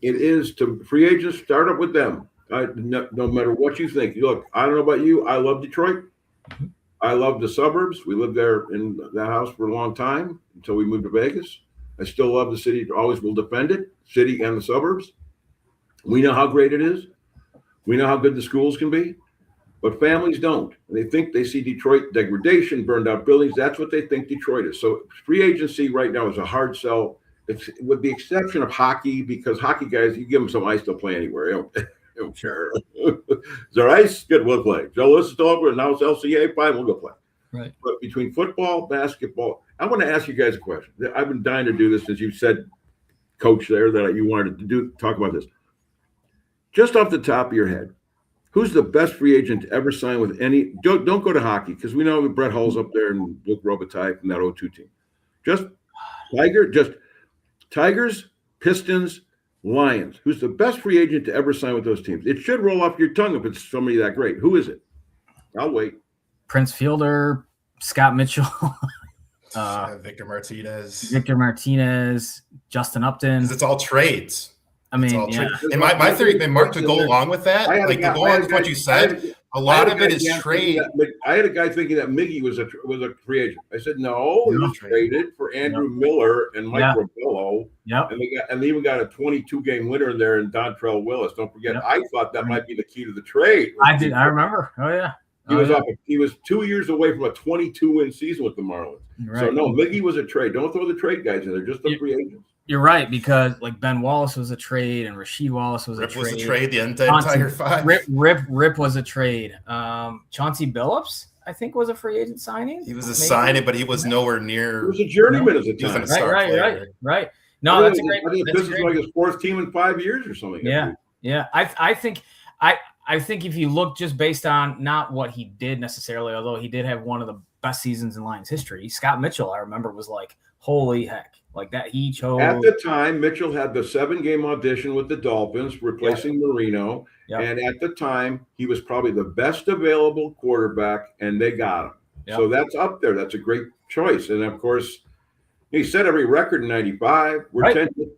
It is to free agents. Start up with them. No matter what you think. Look, I don't know about you. I love Detroit. I love the suburbs. We lived there in the house for a long time until we moved to Vegas. I still love the city. Always will defend it, city and the suburbs. We know how great it is. We know how good the schools can be. But families don't. They think they see Detroit degradation, burned out buildings. That's what they think Detroit is. So free agency right now is a hard sell. It's with the exception of hockey, because hockey guys, you give them some ice, they'll play anywhere. They don't care. Is there ice? Good, we'll play. Joe, this is over. Now it's LCA. Fine, we'll go play. Right. But between football, basketball, I want to ask you guys a question. I've been dying to do this since you said, Coach, there that you wanted to talk about this. Just off the top of your head, who's the best free agent to ever sign with any? Don't go to hockey, because we know Brett Hull's up there and Luke Robitaille from that 0-2 team. Just Tigers, Pistons, Lions. Who's the best free agent to ever sign with those teams? It should roll off your tongue if it's somebody that great. Who is it? I'll wait. Prince Fielder, Scott Mitchell, Victor Martinez, Justin Upton. It's all trades. I mean, yeah. And my theory, and Mark, to go along with that, like to go along with what you said, a lot of it is trade. I had a guy thinking that Miggy was a free agent. I said, no, he was traded for Andrew Miller and Mike Robello. Yep. And they even got a 22-game winner in there in Dontrell Willis. Don't forget, I thought that might be the key to the trade. I remember. Oh, yeah. He was 2 years away from a 22-win season with the Marlins. Right. So, no, Miggy was a trade. Don't throw the trade guys in there, just the free agents. You're right, because like Ben Wallace was a trade and Rasheed Wallace was a trade. Rip was a trade, the entire five. Rip was a trade. Chauncey Billups, I think, was a free agent signing. He was a signing, but he was nowhere near. He was a journeyman at the time. Right. No, that's a great. I think this is like his fourth team in 5 years or something. Yeah. I think if you look just based on not what he did necessarily, although he did have one of the best seasons in Lions history, Scott Mitchell, I remember, was like, holy heck. Like that, he chose. At the time, Mitchell had the 7-game audition with the Dolphins, replacing Marino. Yep. And at the time, he was probably the best available quarterback, and they got him. Yep. So that's up there. That's a great choice. And, of course, he set every record in 95.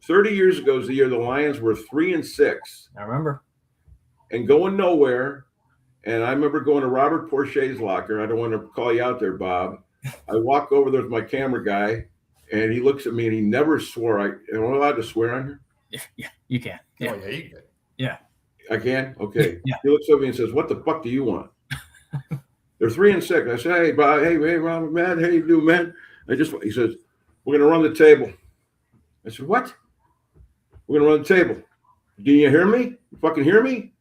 30 years ago is the year the Lions were 3-6. I remember. And going nowhere. And I remember going to Robert Porche's locker. I don't want to call you out there, Bob. I walk over there with my camera guy. And he looks at me and he never swore. Am I allowed to swear on here? Yeah, you can. Yeah. Oh, yeah, you can. Yeah. I can? Okay. Yeah. He looks at me and says, what the fuck do you want? They're 3-6. I said, hey, Bob, hey, Robert, man, how you doing, man? He says, we're going to run the table. I said, what? We're going to run the table. Do you hear me? You fucking hear me?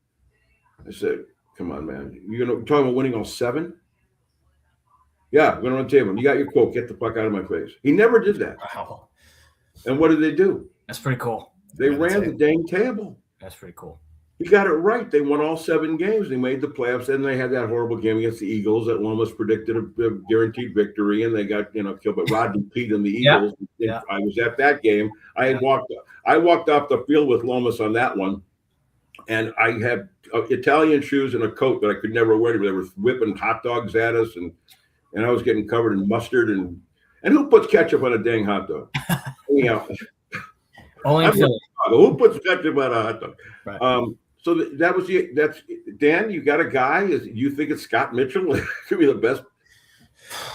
I said, come on, man. You're talking about winning all 7? Yeah, we're going to run the table. You got your quote. Get the fuck out of my face. He never did that. Wow. And what did they do? That's pretty cool. They ran the dang table. That's pretty cool. He got it right. They won all 7 games. They made the playoffs. And they had that horrible game against the Eagles that one was predicted a guaranteed victory. And they got, killed by Rodney Pete and the Eagles. Yeah. I was at that game. I walked off the field with Lomas on that one. And I had Italian shoes and a coat that I could never wear. They were whipping hot dogs at us. And I was getting covered in mustard and who puts ketchup on a dang hot dog? Only in Philly. Who puts ketchup on a hot dog? Right. So that's Dan. You got a guy. You think it's Scott Mitchell? Could be the best.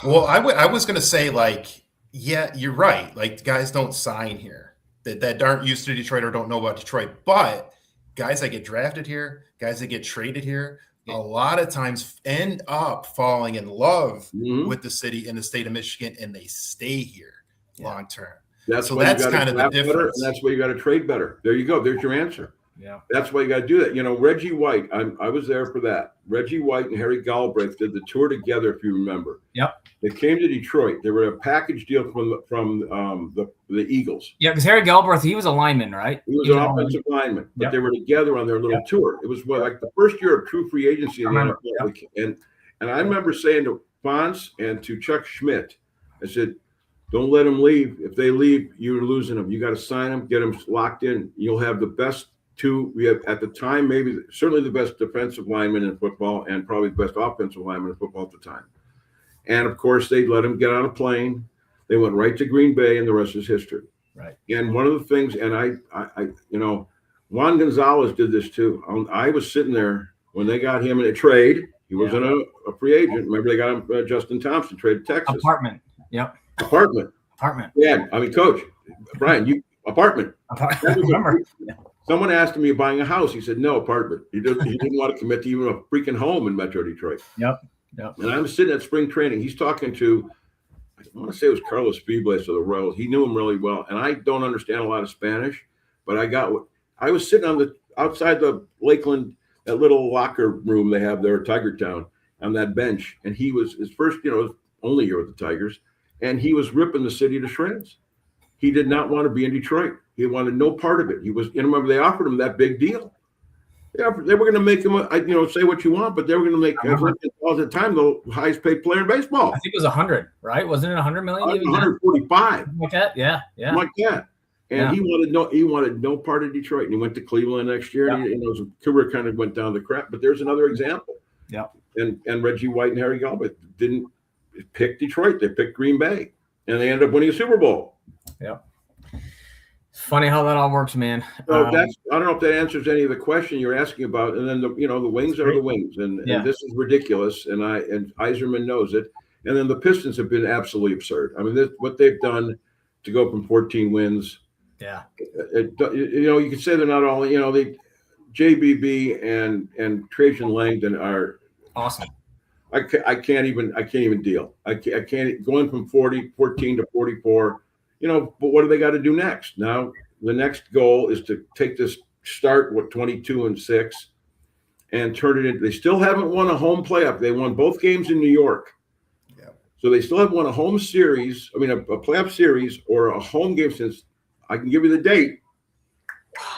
Well, I was going to say, like, yeah, you're right. Like, guys don't sign here that aren't used to Detroit or don't know about Detroit. But guys that get drafted here, guys that get traded here, a lot of times end up falling in love with the city and the state of Michigan, and they stay here long term. That's kind of the difference. And that's why you got to trade better. There you go. There's your answer. Yeah. That's why you got to do that. Reggie White, I was there for that. Reggie White and Harry Galbraith did the tour together, if you remember. Yep. They came to Detroit. They were a package deal from the Eagles. Yeah, because Harry Galbraith, he was a lineman, right? He was an offensive lineman, but they were together on their little tour. It was like the first year of true free agency in the NFL. Yep. And I remember saying to Fonz and to Chuck Schmidt, I said, don't let them leave. If they leave, you're losing them. You got to sign them, get them locked in. You'll have the best we have at the time, certainly the best defensive lineman in football and probably the best offensive lineman in football at the time. And of course, they let him get on a plane. They went right to Green Bay, and the rest is history. Right. And one of the things, and I Juan Gonzalez did this too. I was sitting there when they got him in a trade. He wasn't a free agent. Remember, they got him Justin Thompson traded Texas. Apartment. Yep. Apartment. Apartment. Yeah. I mean, Coach Brian, apartment. Remember. Someone asked him, "Are you buying a house?" He said, "No, apartment." He didn't want to commit to even a freaking home in Metro Detroit. Yep. And I'm sitting at spring training. He's talking to, I want to say it was Carlos Febles of the Royals. He knew him really well. And I don't understand a lot of Spanish, but I was sitting outside the Lakeland, that little locker room they have there at Tiger Town, on that bench. And he was his first, his only year with the Tigers. And he was ripping the city to shreds. He did not want to be in Detroit. He wanted no part of it. He was, remember they offered him that big deal. They were going to make him, say what you want, but they were going to make all the time the highest paid player in baseball. I think it was 100, right? Wasn't it 100 million? 145, like that. Yeah, like that. And he wanted no part of Detroit, and he went to Cleveland next year. And his career kind of went down the crap. But there's another example. Yeah. And Reggie White and Harry Galbraith didn't pick Detroit; they picked Green Bay, and they ended up winning a Super Bowl. Yeah. It's funny how that all works, man. So I don't know if that answers any of the question you're asking about. And then the wings are the wings, and this is ridiculous. And Yzerman knows it. And then the Pistons have been absolutely absurd. I mean, what they've done to go from 14 wins. Yeah. You could say they're not all. They JBB and Trajan Langdon are awesome. I can't even deal. I can't going from 14 to 44. But what do they got to do next? Now, the next goal is to take this start with 22-6 and turn it into. They still haven't won a home playoff. They won both games in New York. Yeah. So they still haven't won a home series. I mean, a playoff series or a home game since. I can give you the date.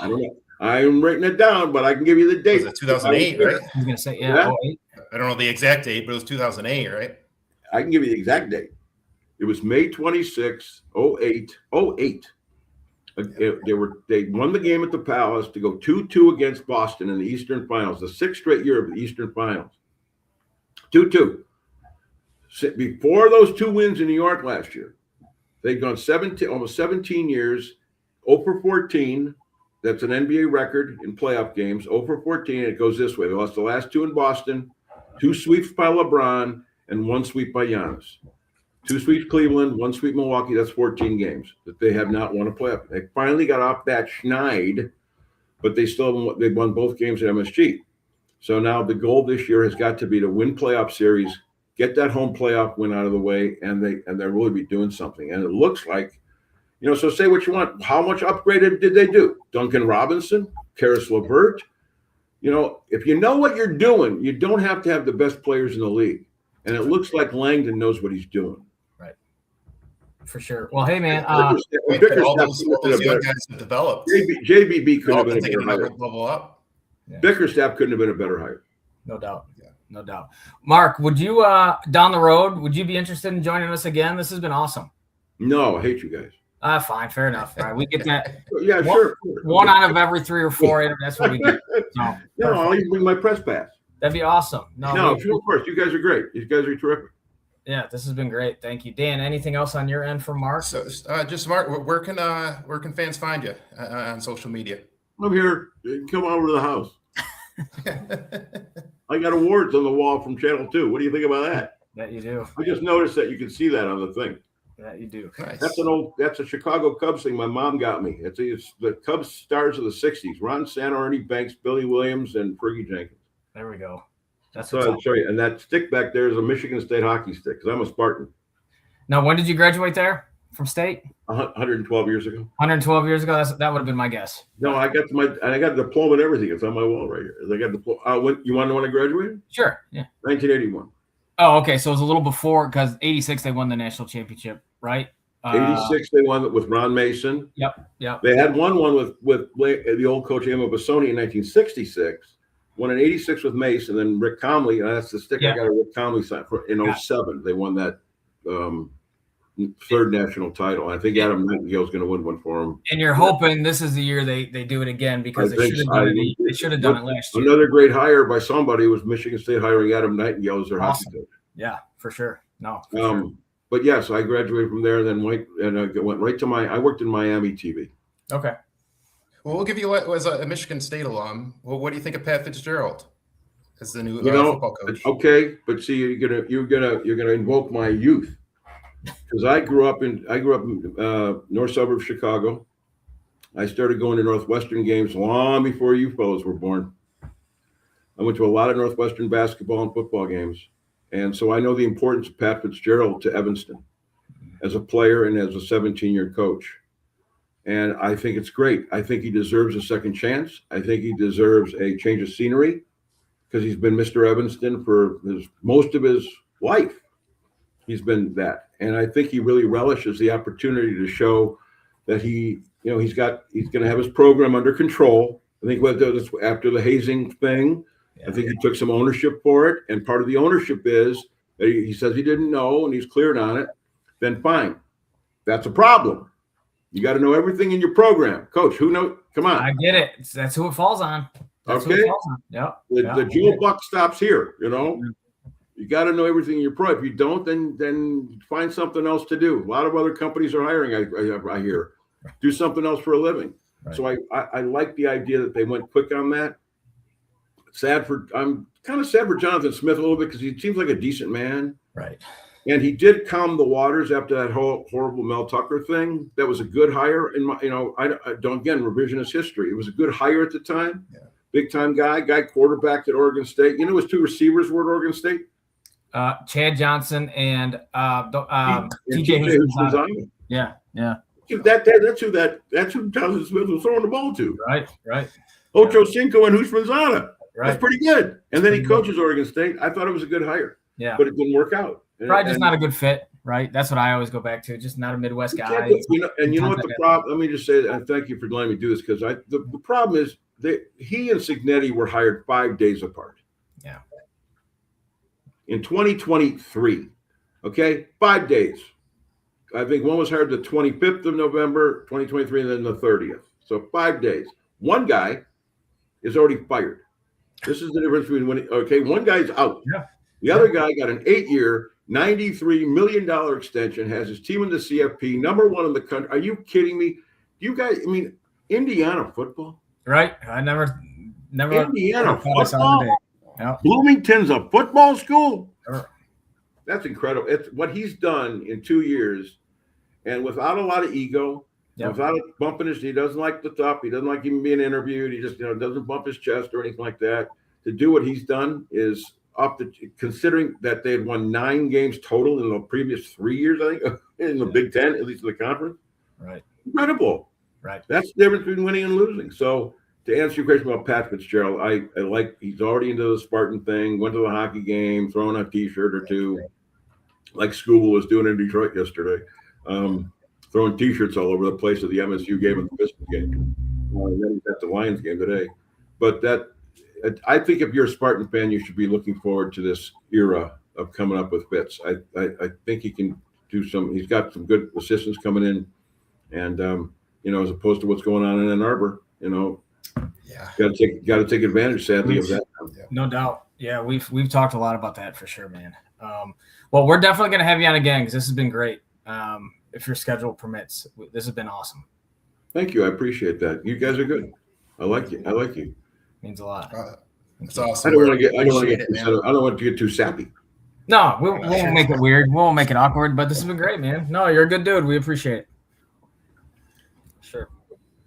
I don't know. I'm writing it down, but I can give you the date. Was it 2008, right? I was going to say, yeah. 08. I don't know the exact date, but it was 2008, right? I can give you the exact date. It was May 26, 08. They won the game at the Palace to go 2-2 against Boston in the Eastern Finals, the sixth straight year of the Eastern Finals. 2-2. Before those two wins in New York last year, they'd gone almost 17 years, 0 for 14. That's an NBA record in playoff games, 0 for 14. It goes this way. They lost the last two in Boston, 2 sweeps by LeBron, and 1 sweep by Giannis. 2 sweeps Cleveland, 1 sweep Milwaukee. That's 14 games that they have not won a playoff. They finally got off that schneid, but they've won both games at MSG. So now the goal this year has got to be to win playoff series, get that home playoff win out of the way, and they'll really be doing something. And it looks like, so say what you want. How much upgraded did they do? Duncan Robinson, Karis LeVert. If you know what you're doing, you don't have to have the best players in the league. And it looks like Langdon knows what he's doing. Right. For sure. Well, hey, man. All those young guys have developed. JBB couldn't have been a better hire. Level up. Yeah. Bickerstaff couldn't have been a better hire. No doubt. Yeah. No doubt. Mark, would you down the road, would you be interested in joining us again? This has been awesome. No, I hate you guys. Fine, fair enough. All right, we get that. Yeah, sure. One out of every 3 or 4. That's what we get. So, no, I'll even bring my press pass. That'd be awesome. No, of course. You guys are great. You guys are terrific. Yeah, this has been great. Thank you, Dan. Anything else on your end from Mark? So, just Mark, where can fans find you on social media? I'm here. Come over to the house. I got awards on the wall from Channel 2. What do you think about that? That you do. I just noticed that you can see that on the thing. That you do. Nice. That's a Chicago Cubs thing my mom got me. It's the Cubs stars of the 60s. Ron Santo, Ernie Banks, Billy Williams, and Fergie Jenkins. There we go. That's so I'll show you. And that stick back there is a Michigan State hockey stick because I'm a Spartan. Now, when did you graduate there from state? 112 years ago. 112 years ago? That would have been my guess. No, I got a diploma and everything. It's on my wall right here. I got diploma. You want to know when I graduated? Sure. Yeah. 1981. Oh, okay. So it was a little before because 86 they won the national championship, right? 86 they won it with Ron Mason. Yep. They had won one with the old coach Emma Bassoni in 1966. Won in 86 with Mace, and then Rick Comley. That's the stick I got a Rick Comley sign for in 07. They won that third national title. I think Adam Nightingale's going to win one for them. And you're hoping this is the year they do it again because they should have done it last year. Another great hire by somebody was Michigan State hiring Adam Nightingale as their hockey coach. Yeah, for sure. No. Sure. But yes, I graduated from there, then went right to I worked in Miami TV. Okay. Well, we'll give you as a Michigan State alum. Well, what do you think of Pat Fitzgerald as the new football coach? Okay, but see, you're gonna invoke my youth because I grew up in north suburb of Chicago, I started going to Northwestern games long before you fellows were born. I went to a lot of Northwestern basketball and football games. And so I know the importance of Pat Fitzgerald to Evanston as a player and as a 17-year coach. And I think it's great. I think he deserves a second chance. I think he deserves a change of scenery because he's been Mr. Evanston for most of his life. He's been that. And I think he really relishes the opportunity to show that he's going to have his program under control. I think after the hazing thing, I think he took some ownership for it. And part of the ownership is that he says he didn't know and he's cleared on it. Then fine. That's a problem. You got to know everything in your program. Coach, who knows? Come on. I get it. That's who it falls on. That's okay. Who it falls on. Yep. The Joe Buck stops here, You got to know everything in your pro. If you don't, then find something else to do. A lot of other companies are hiring, I hear. Do something else for a living. Right. So I like the idea that they went quick on that. I'm kind of sad for Jonathan Smith a little bit because he seems like a decent man. Right. And he did calm the waters after that whole horrible Mel Tucker thing. That was a good hire. I don't, again, revisionist history. It was a good hire at the time. Yeah. Big time guy quarterbacked at Oregon State. His two receivers were at Oregon State? Chad Johnson and TJ Houshmandzadeh. Yeah. That's who Jonathan Smith was throwing the ball to. Right. Ocho Cinco and Houshmandzadeh. Right. That's pretty good. And then he coaches Oregon State. I thought it was a good hire. Yeah. But it didn't work out. Probably just not a good fit, right? That's what I always go back to. Just not a Midwest guy. You know what the problem? Let me just say that, and thank you for letting me do this because the problem is he and Cignetti were hired 5 days apart. Yeah. In 2023, okay, 5 days. I think one was hired the 25th of November, 2023, and then the 30th. So 5 days. One guy is already fired. This is the difference between one guy's out. Yeah. The other guy got an 8-year, $93 million extension, has his team in the CFP, number one in the country. Are you kidding me? You guys, Indiana football? Right. I never Indiana football? Yep. Bloomington's a football school? Sure. That's incredible. It's what he's done in 2 years, and without a lot of ego, without bumping he doesn't like the top, he doesn't like even being interviewed, he just doesn't bump his chest or anything like that. To do what he's done is considering that they had won 9 games total in the previous 3 years, I think, in the Big Ten, at least in the conference. Right. Incredible. Right. That's the difference between winning and losing. So to answer your question about Pat Fitzgerald, I like he's already into the Spartan thing, went to the hockey game, throwing a T-shirt or two, like Scooble was doing in Detroit yesterday, throwing T-shirts all over the place at the MSU game and the Pistons game. And then he's at the Lions game today. But I think if you're a Spartan fan, you should be looking forward to this era of coming up with Fitz. I think he can do he's got some good assistants coming in, and as opposed to what's going on in Ann Arbor, got to take advantage, sadly, of that. No doubt. Yeah, we've talked a lot about that for sure, man. Well, we're definitely going to have you on again because this has been great. If your schedule permits, this has been awesome. Thank you. I appreciate that. You guys are good. I like you. Means a lot. It's awesome. I don't want to get too sappy. No, we won't make it weird. We won't make it awkward, but this has been great, man. No, you're a good dude. We appreciate it. Sure.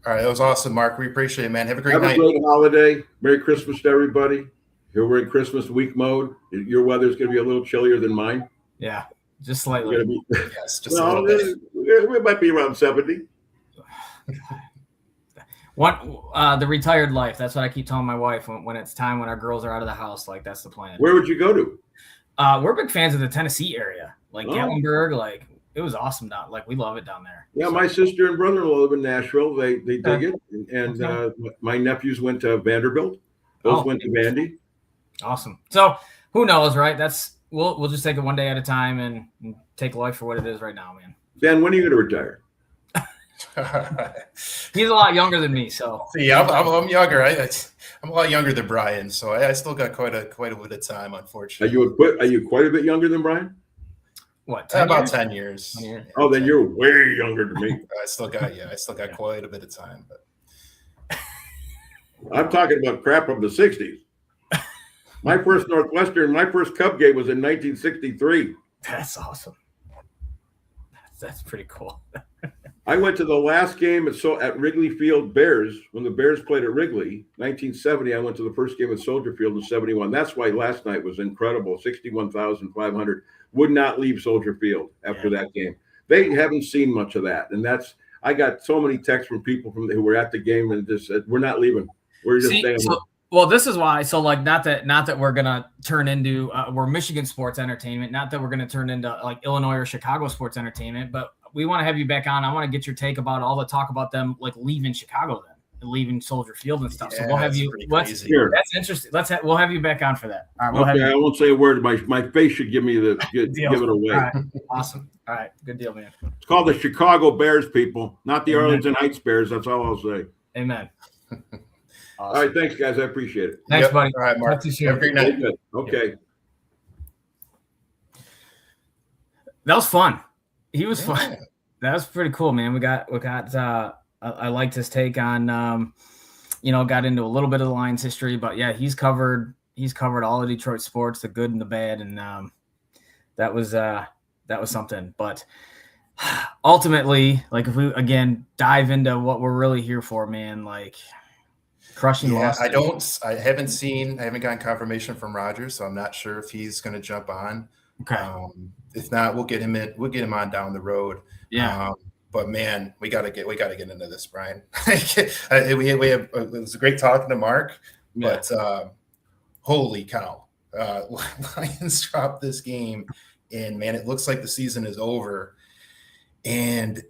All right. That was awesome, Mark. We appreciate it, man. Have a great night. Have a great holiday. Merry Christmas to everybody. Here we're in Christmas week mode. Your weather's going to be a little chillier than mine. Yeah, just slightly. Yes, just a little bit. We might be around 70. The retired life. That's what I keep telling my wife when it's time when our girls are out of the house. Like, that's the plan. Where would you go to? We're big fans of the Tennessee area, like Gatlinburg. Like, it was awesome down. Like, we love it down there. Yeah, my sister and brother-in-law live in Nashville. They dig it, and my nephews went to Vanderbilt. Both went to Vandy. Awesome. So who knows, right? We'll just take it one day at a time and take life for what it is right now, man. Dan, when are you going to retire? He's a lot younger than me, so yeah, I'm younger. I'm a lot younger than Brian, so I still got quite a bit of time, unfortunately. Are you quite a bit younger than Brian? What? About 10 years. 10 years. Oh, then you're way younger than me. I still got quite a bit of time, but I'm talking about crap from the 60s. My first Cub game was in 1963. That's awesome. That's pretty cool. I went to the last game at Wrigley Field Bears when the Bears played at Wrigley, 1970. I went to the first game at Soldier Field in 71. That's why last night was incredible. 61,500 would not leave Soldier Field after that game. They haven't seen much of that, and I got so many texts from people who were at the game and just said, "We're not leaving. We're just staying." Well, this is why. So, like, not that we're gonna turn into we're Michigan sports entertainment. Not that we're gonna turn into like Illinois or Chicago sports entertainment, but we want to have you back on. I want to get your take about all the talk about them like leaving Chicago then and leaving Soldier Field and stuff. So we'll have you. That's interesting. We'll have you back on for that. All right. I won't say a word. My face should give me give it away. All right. Awesome. All right. Good deal, man. It's called the Chicago Bears, people, not the Arlington Heights Bears. That's all I'll say. Amen. Awesome. All right. Thanks, guys. I appreciate it. Thanks, buddy. All right, Mark. Have a great night. Okay. That was fun. He was fun. That was pretty cool, man. We got I liked his take on got into a little bit of the Lions history, but yeah, he's covered all of Detroit sports, the good and the bad, and that was something. But ultimately, like, if we again dive into what we're really here for, man, like crushing loss. I haven't gotten confirmation from Rogers, so I'm not sure if he's going to jump on. Okay. If not, we'll get him on down the road. Yeah. But man, we gotta get into this, Brian. It was great talking to Mark, but holy cow, Lions dropped this game, and man, it looks like the season is over. And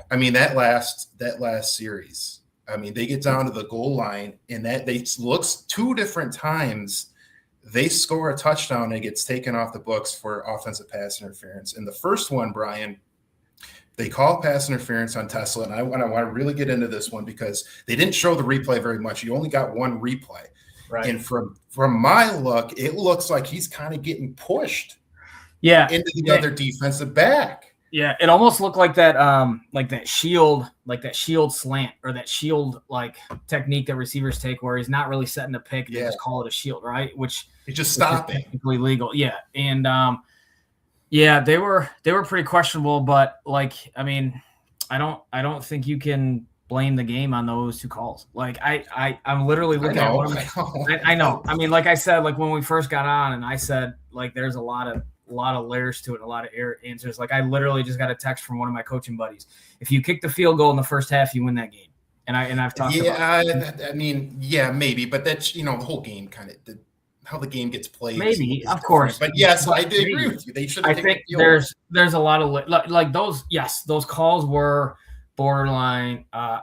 that last series, they get down to the goal line, and looks two different times. They score a touchdown and it gets taken off the books for offensive pass interference. And the first one, Brian, they call pass interference on Tesla, and I want to really get into this one because they didn't show the replay very much. You only got one replay. Right. And from my look, it looks like he's kind of getting pushed into the other defensive back. Yeah, it almost looked like that shield slant or that shield like technique that receivers take where he's not really setting a pick, they just call it a shield, right? Which he's just stopping. Technically legal. Yeah. And they were pretty questionable, but like, I don't think you can blame the game on those two calls. Like I'm literally looking at one of my, I know. Like I said, like when we first got on and I said, like, there's a lot of layers to it, a lot of answers. Like I literally just got a text from one of my coaching buddies. If you kick the field goal in the first half, you win that game. And I've talked about it. Maybe, but that's, the whole game kind of how the game gets played. Maybe, of course. But yes, I do agree with you. They should have taken the field. There's a lot of like those. Yes, those calls were borderline. I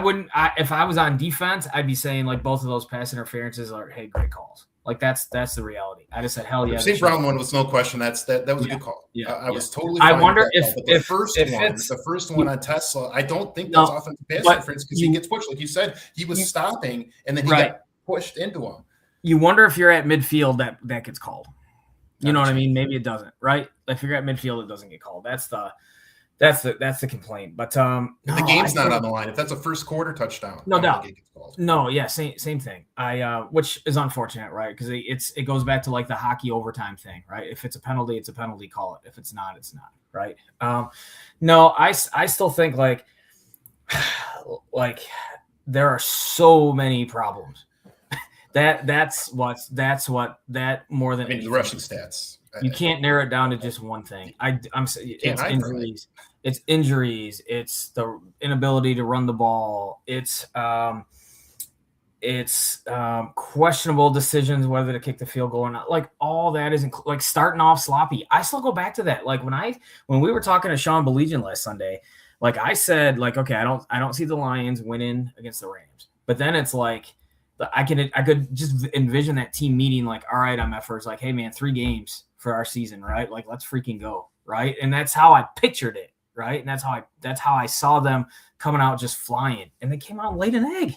wouldn't. If I was on defense, I'd be saying like both of those pass interferences are great calls. Like that's the reality. I just said hell yeah. The St. Brown one was no question. That was a good call. Yeah, I was totally. I wonder if the first one on Tesla, I don't think that's offensive pass interference because he gets pushed. Like you said, he was stopping and then he got pushed into him. You wonder if you're at midfield that gets called. You know what I mean? Maybe it doesn't, right? If you're at midfield, it doesn't get called. That's the complaint. But the game's not on the line. If that's a first quarter touchdown, no doubt. No, yeah, same thing. Which is unfortunate, right? Because it goes back to like the hockey overtime thing, right? If it's a penalty, it's a penalty. Call it. If it's not, it's not, right? No, I still think like there are so many problems. That's what more than the rushing stats. You can't narrow it down to just one thing. It's injuries. It's injuries. It's the inability to run the ball. It's questionable decisions whether to kick the field goal or not. Like all that isn't like starting off sloppy. I still go back to that. Like when we were talking to Sean Belegian last Sunday, like I said, like, okay, I don't see the Lions winning against the Rams. But then it's like I could just envision that team meeting like, all right, MFers, like, hey man, 3 games for our season, right? Like, let's freaking go, right? And that's how I pictured it, right? And that's how I saw them coming out just flying, and they came out and laid an egg,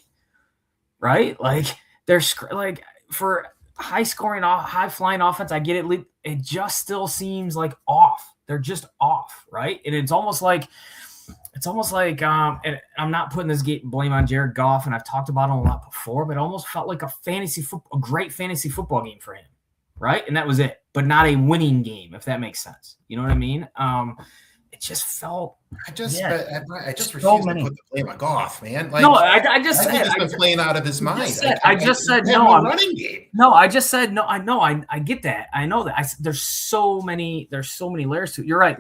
right? Like they're like for high scoring, high flying offense. I get it. It just still seems like off. They're just off, right? And it's almost like, and I'm not putting this blame on Jared Goff, and I've talked about him a lot before, but it almost felt like a great fantasy football game for him, right? And that was it, but not a winning game, if that makes sense. You know what I mean? It just felt. I just Yeah. refuse So to many. put the blame on Goff, man. Like, No, I just I said think he's been playing out of his mind. I just said no. no. Running game. No, I just said no. I know. I get that. I know that. There's so many layers to it. You're right.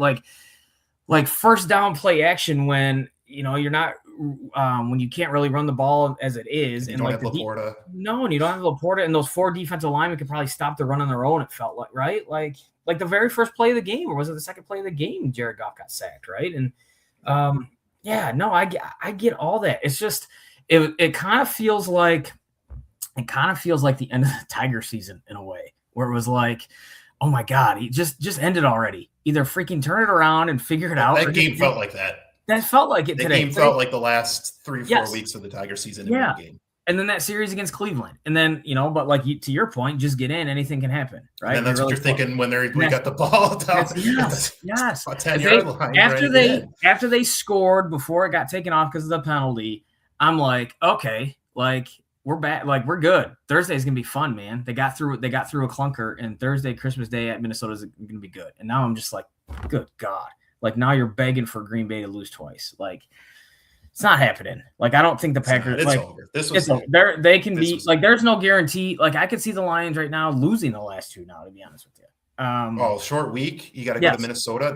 Like first down play action when you're not when you can't really run the ball as it is, and like have Laporta. No, and you don't have Laporta, and those 4 defensive linemen could probably stop the run on their own. It felt like, right, like the very first play of the game, or was it the second play of the game? Jared Goff got sacked, right? And I get all that. It's just it kind of feels like the end of the Tiger season in a way, where it was like, oh my God, he just ended already. Either freaking turn it around and figure it out. That game felt like that. That felt like it today. That game felt like the last 3 or 4 weeks of the Tiger season. Yeah. Game. And then that series against Cleveland. And then, but like to your point, just get in, anything can happen, right? And that's what you're thinking when we got the ball down. Yes. 10-yard line. After they scored before it got taken off because of the penalty, I'm like, okay, like we're back, like we're good. Thursday's gonna be fun, man. They got through a clunker, and Thursday, Christmas Day at Minnesota is gonna be good. And now I'm just like, good God. Like now you're begging for Green Bay to lose twice. Like it's not happening. Like I don't think the Packers. It's over. It's over. They can be like. There's no guarantee. Like I could see the Lions right now losing the last 2. Now, to be honest with you. Short week. You got to go to Minnesota.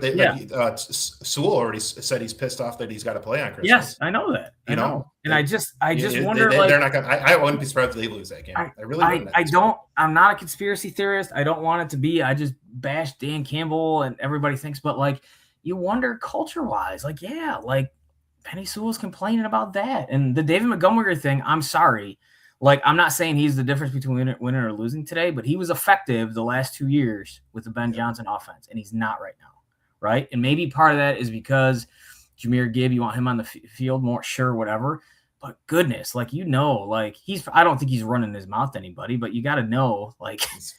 Sewell already said he's pissed off that he's got to play on Christmas. Yes, I know that. I know. And I just wonder. They're not gonna. I wouldn't be surprised if they lose that game. I really wouldn't. I don't. I'm not a conspiracy theorist. I don't want it to be. I just bash Dan Campbell and everybody thinks, but like. You wonder culture-wise, like Penny Sewell's complaining about that. And the David Montgomery thing, I'm sorry. Like, I'm not saying he's the difference between winning or losing today, but he was effective the last 2 years with the Ben Johnson offense, and he's not right now, right? And maybe part of that is because Jahmyr Gibb, you want him on the field more, sure, whatever. But goodness, like, I don't think he's running his mouth to anybody, but you got to know, like, he's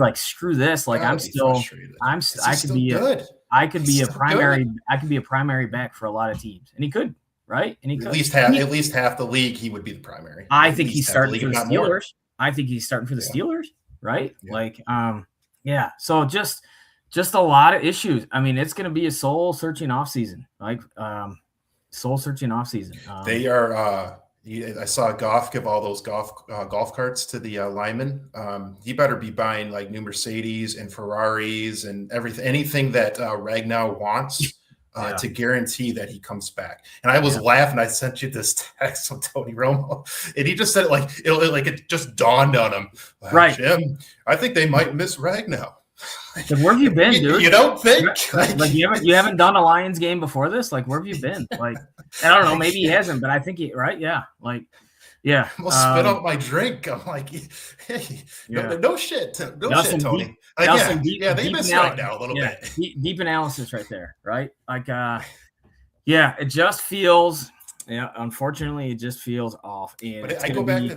like, screw this. Like, I could be a primary back for a lot of teams, and he could, right? And he could. At least half the league, he would be the primary. I think he's starting for the Steelers. I think he's starting for the Steelers, right? Yeah. So just a lot of issues. I mean, it's going to be a soul searching off season, They are. I saw Goff give all those golf carts to the linemen. He better be buying like new Mercedes and Ferraris and anything that Ragnow wants to guarantee that he comes back. And I was laughing. I sent you this text from Tony Romo, and he just said it just dawned on him. Right, Jim, I think they might miss Ragnow. Like, where have you been, dude? You don't think? Like you haven't done a Lions game before this? Like, where have you been? Like, I don't know. Maybe he hasn't, but I think right? Yeah. Like, yeah. I'm gonna spit out my drink. I'm like, hey, no shit, Tony. They miss right now a little bit. Deep analysis right there, right? Like, it just feels. Yeah, unfortunately, it just feels off. And but I go back to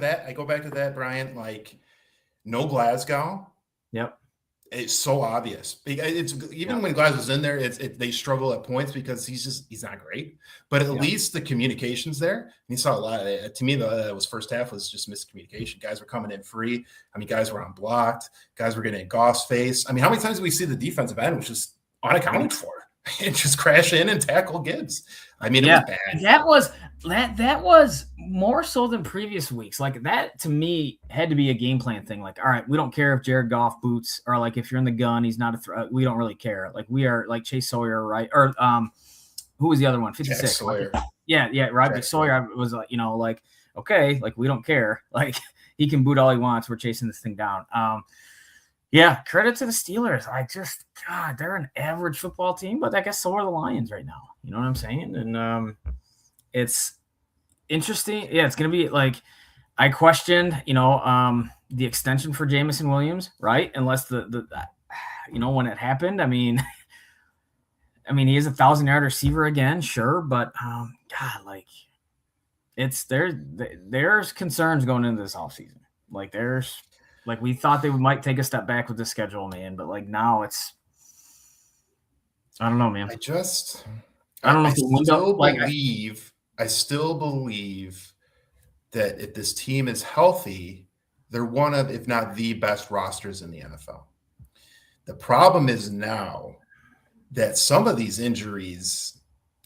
that, Brian. Like, no Glasgow. Yep. It's so obvious. It's even when Glasgow's in there, they struggle at points because he's not great. But at least the communication's there. And you saw a lot of it. To me, that was first half was just miscommunication. Guys were coming in free. I mean, guys were unblocked. Guys were getting in Goff's face. I mean, how many times do we see the defensive end was just unaccounted for and just crash in and tackle Gibbs? I mean, it was bad. That was more so than previous weeks. Like, that to me had to be a game plan thing. Like, all right, we don't care if Jared Goff boots, or like if you're in the gun, he's not a threat. We don't really care. Like, we are like Chase Sawyer, right? Or who was the other one? 56. Yeah, right. But Sawyer was like, like, okay, like we don't care. Like, he can boot all he wants. We're chasing this thing down. Credit to the Steelers. God, they're an average football team, but I guess so are the Lions right now. You know what I'm saying? And it's interesting. Yeah, it's going to be like, I questioned, the extension for Jamison Williams, right? Unless when it happened, I mean, he is a 1,000-yard receiver again, sure. But God, like, there's concerns going into this offseason. Like, we thought they might take a step back with the schedule, man. But like now I don't know, man. I don't know. I still believe that if this team is healthy, they're one of, if not the best rosters in the NFL. The problem is now that some of these injuries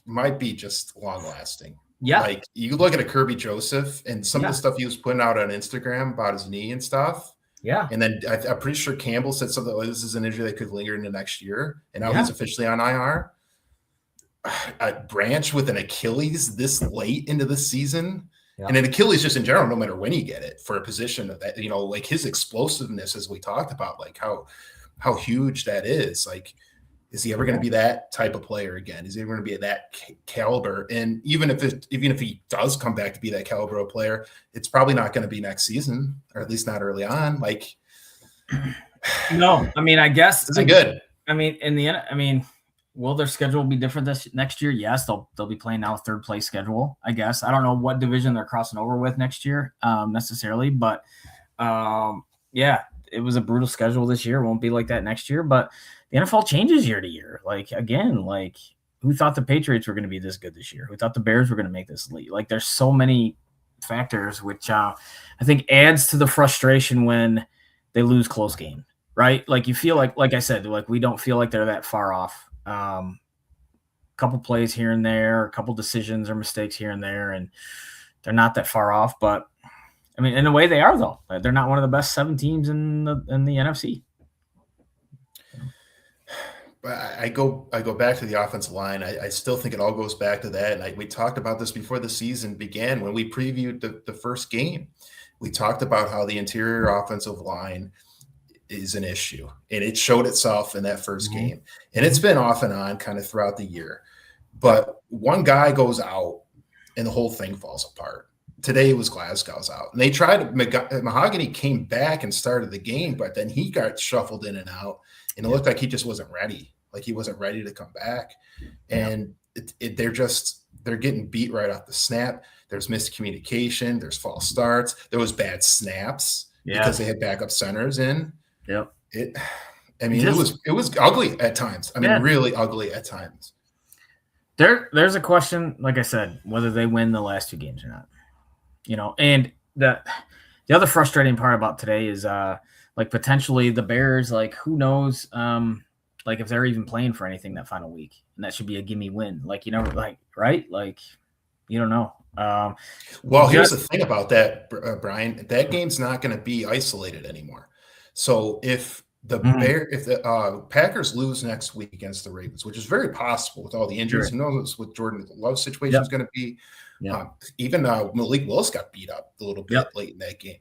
might be just long lasting. Yeah. Like you look at a Kirby Joseph and some of the stuff he was putting out on Instagram about his knee and stuff. Yeah. And then I'm pretty sure Campbell said something like this is an injury that could linger into next year. And now he's officially on IR. A Branch with an Achilles this late into the season. Yeah. And an Achilles just in general, no matter when you get it, for a position of that, like his explosiveness, as we talked about, like how huge that is. Like, is he ever going to be that type of player again? Is he ever going to be at that caliber? And even if he does come back to be that caliber of player, it's probably not going to be next season, or at least not early on. Like, no, I mean, I guess it's good. I mean, in the end, I mean, will their schedule be different this next year? Yes, they'll be playing now a third place schedule, I guess. I don't know what division they're crossing over with next year necessarily, but yeah, it was a brutal schedule this year. It won't be like that next year, but the NFL changes year to year. Like, again, like who thought the Patriots were going to be this good this year? Who thought the Bears were going to make this league? Like, there's so many factors, which I think adds to the frustration when they lose close game, right? Like you feel like I said, like we don't feel like they're that far off. Couple plays here and there, a couple decisions or mistakes here and there, and they're not that far off. But I mean, in a way, they are though. They're not one of the best 7 teams in the NFC. But I go back to the offensive line. I still think it all goes back to that. And we talked about this before the season began when we previewed the first game. We talked about how the interior offensive line is an issue, and it showed itself in that first game. And it's been off and on kind of throughout the year. But one guy goes out, and the whole thing falls apart. Today it was Glasgow's out, and they tried. Mahogany came back and started the game, but then he got shuffled in and out, and it looked like he just wasn't ready. Like he wasn't ready to come back, and they're getting beat right off the snap. There's miscommunication. There's false starts. There was bad snaps because they had backup centers in. Yep. It was ugly at times. I mean, really ugly at times. There's a question, like I said, whether they win the last 2 games or not. And the other frustrating part about today is like potentially the Bears, like who knows, like if they're even playing for anything that final week, and that should be a gimme win. Like right? Like you don't know. Well, here's the thing about that, Brian. That game's not going to be isolated anymore. So if the Packers lose next week against the Ravens, which is very possible with all the injuries, who knows what Jordan Love's situation is going to be. Even Malik Willis got beat up a little bit late in that game.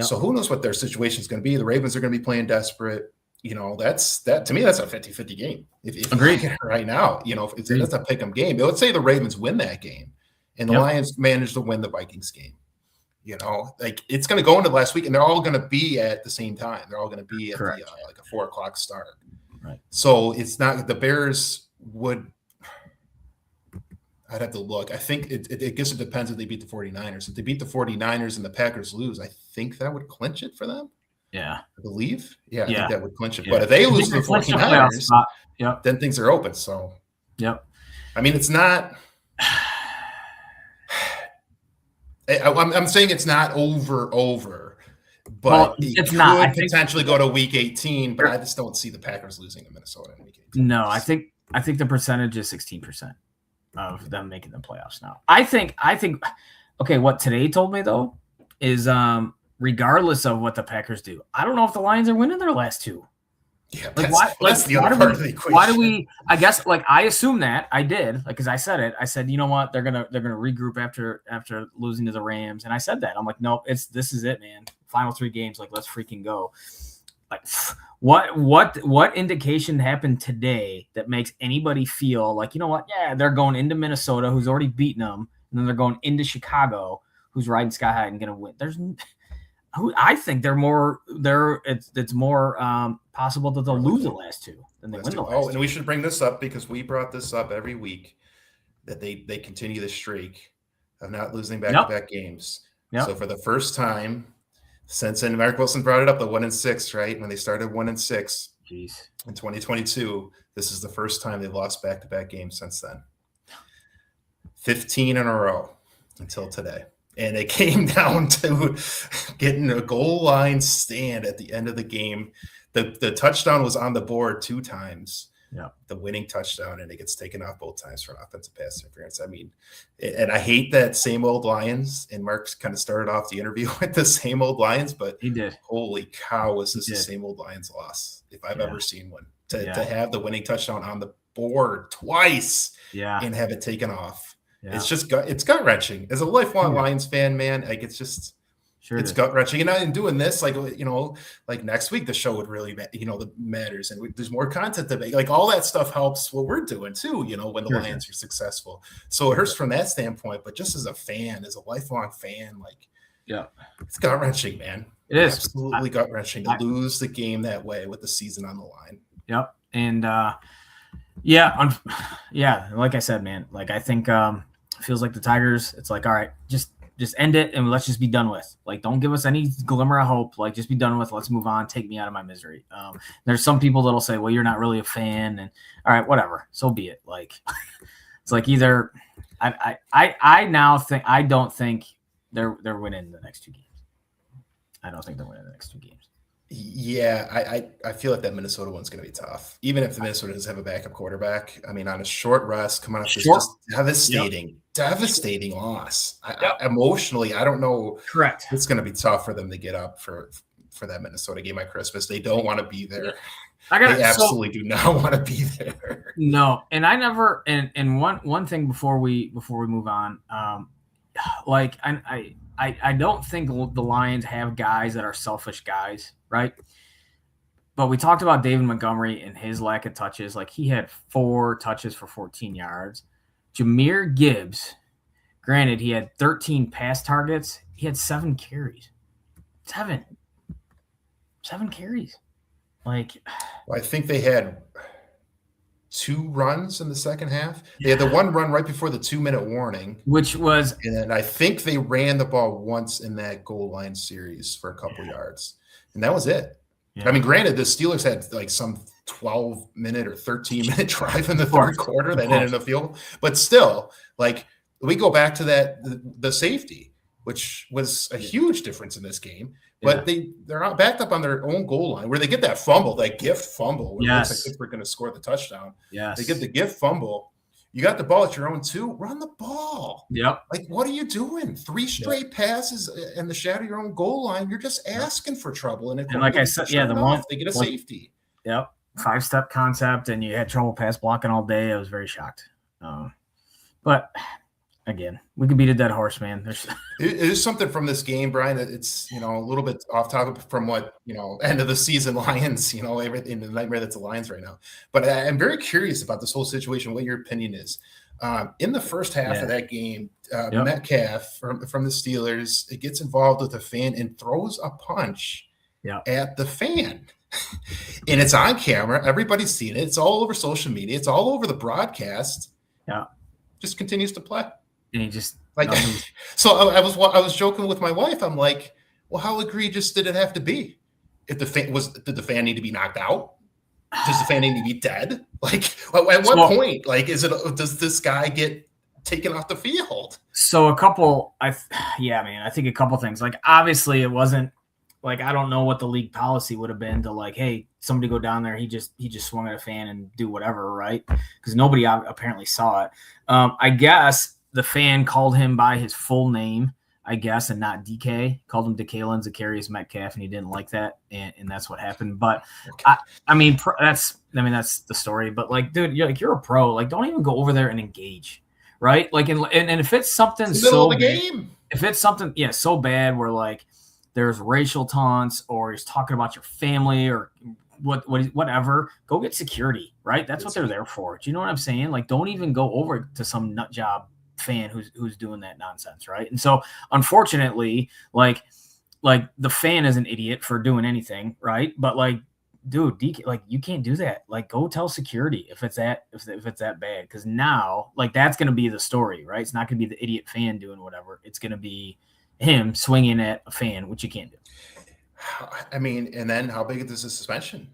So who knows what their situation is going to be? The Ravens are going to be playing desperate. That to me, that's a 50-50 game. If agreed right now, that's a pick 'em game. Let's say the Ravens win that game and the Lions manage to win the Vikings game. Like it's going to go into the last week, and they're all going to be at the same time. They're all going to be at like a 4:00 start. Right. So it's not the Bears would. I'd have to look. I think I guess it depends if they beat the 49ers. If they beat the 49ers and the Packers lose, I think that would clinch it for them. Yeah. I believe. I think that would clinch it. But if they lose to the 49ers, then things are open. So, I mean, it's not. I'm saying it's not over, but it could not potentially go to week 18. But I just don't see the Packers losing in Minnesota in week 18. No, I think the percentage is 16% of them making the playoffs now. I think. Okay, what today told me though is regardless of what the Packers do, I don't know if the Lions are winning their last 2. Yeah, that's the other part of the equation. Why do we? I guess like I assume that I did, like because I said it. I said, you know what? They're gonna regroup after losing to the Rams, and I said that. I'm like, nope, this is it, man. Final 3 games, like let's freaking go. Like, what indication happened today that makes anybody feel like, you know what? Yeah, they're going into Minnesota, who's already beaten them, and then they're going into Chicago, who's riding sky high and gonna win. I think they're more. It's more possible that they'll lose the last 2 than they win the last 2. And we should bring this up because we brought this up every week that they continue the streak of not losing back-to-back games. So for the first time since, and Mark Wilson brought it up, the 1-6, right? When they started 1-6 in 2022, this is the first time they've lost back-to-back games since then. 15 in a row until today. And it came down to getting a goal line stand at the end of the game. The touchdown was on the board 2 times. Yeah. The winning touchdown, and it gets taken off both times for offensive pass interference. I mean, and I hate that same old Lions, and Mark kind of started off the interview with the same old Lions, but he did. Holy cow, was this the same old Lions loss if I've ever seen one. To have the winning touchdown on the board twice and have it taken off. Yeah. It's gut wrenching. As a lifelong Lions fan, man, like it's just it's gut wrenching. And doing this, like like next week the show would really matters, and there's more content to make. Like all that stuff helps what we're doing too. When the Lions are successful, so it hurts from that standpoint. But just as a fan, as a lifelong fan, like it's gut wrenching, man. It is absolutely gut wrenching to lose the game that way with the season on the line. Yep, and like I said, man, like I think. Feels like the Tigers, it's like, all right, just end it and let's just be done with. Like, don't give us any glimmer of hope. Like, just be done with. Let's move on. Take me out of my misery. There's some people that'll say, well, you're not really a fan, and all right, whatever. So be it. Like, it's like either I now think I don't think they're winning the next 2 games. I don't think they're winning the next 2 games. Yeah, I feel like that Minnesota one's going to be tough. Even if the Minnesota does have a backup quarterback, I mean, on a short rest, come on, this just devastating loss. Emotionally, I don't know. Correct. It's going to be tough for them to get up for that Minnesota game on Christmas. They don't want to be there. They absolutely do not want to be there. No, and I never. And one thing before we move on, like I don't think the Lions have guys that are selfish guys, right? But we talked about David Montgomery and his lack of touches. Like he had 4 touches for 14 yards. Jahmyr Gibbs, granted, he had 13 pass targets. He had 7 carries. 7 carries. Like, well, I think they had 2 runs in the second half. They had the 1 run right before the 2-minute warning, which was, and then I think they ran the ball once in that goal line series for a couple yards, and that was it. Yeah. I mean, granted, the Steelers had like some 12-minute or 13-minute drive in the third quarter that ended in a field, but still, like we go back to that the safety, which was a huge difference in this game. But they're not backed up on their own goal line where they get that fumble, that gift fumble. Where it looks like Pittsburgh going to score the touchdown. Yes. They get the gift fumble. You got the ball at your own 2. Run the ball. Yep. Like, what are you doing? 3 straight passes in the shadow of your own goal line. You're just asking for trouble. And like I said, they get a safety. Yep. 5-step concept, and you had trouble pass blocking all day. I was very shocked. But again, we could beat a dead horse, man. It is something from this game, Brian. It's a little bit off topic from what end of the season Lions. Everything the nightmare that's the Lions right now. But I'm very curious about this whole situation. What your opinion is in the first half of that game. Metcalf from the Steelers, it gets involved with the fan and throws a punch at the fan. And it's on camera. Everybody's seen it. It's all over social media. It's all over the broadcast. Yeah, just continues to play. And he just so I was joking with my wife. I'm like, well, how egregious did it have to be? Did the fan need to be knocked out? Does the fan need to be dead? Like, at what point? Like, does this guy get taken off the field? So I think a couple things. Like, obviously, it wasn't like I don't know what the league policy would have been to like, hey, somebody go down there. He just swung at a fan and do whatever, right? Because nobody apparently saw it. I guess the fan called him by his full name, I guess, and not DK. Called him DeKalin Zacharias Metcalf, and he didn't like that, and that's what happened. But that's the story. But like, dude, you're a pro. Like, don't even go over there and engage, right? Like, and if it's something so bad, if it's something so bad where like there's racial taunts or he's talking about your family or whatever, go get security, right? That's what they're there for. Do you know what I'm saying? Like, don't even go over to some nut job fan who's doing that nonsense, right? And so unfortunately, like the fan is an idiot for doing anything, right? But like, dude, DK, like you can't do that. Like, go tell security if it's that bad, because now like that's gonna be the story, right? It's not gonna be the idiot fan doing whatever. It's gonna be him swinging at a fan, which you can't do. I mean, and then how big is the suspension?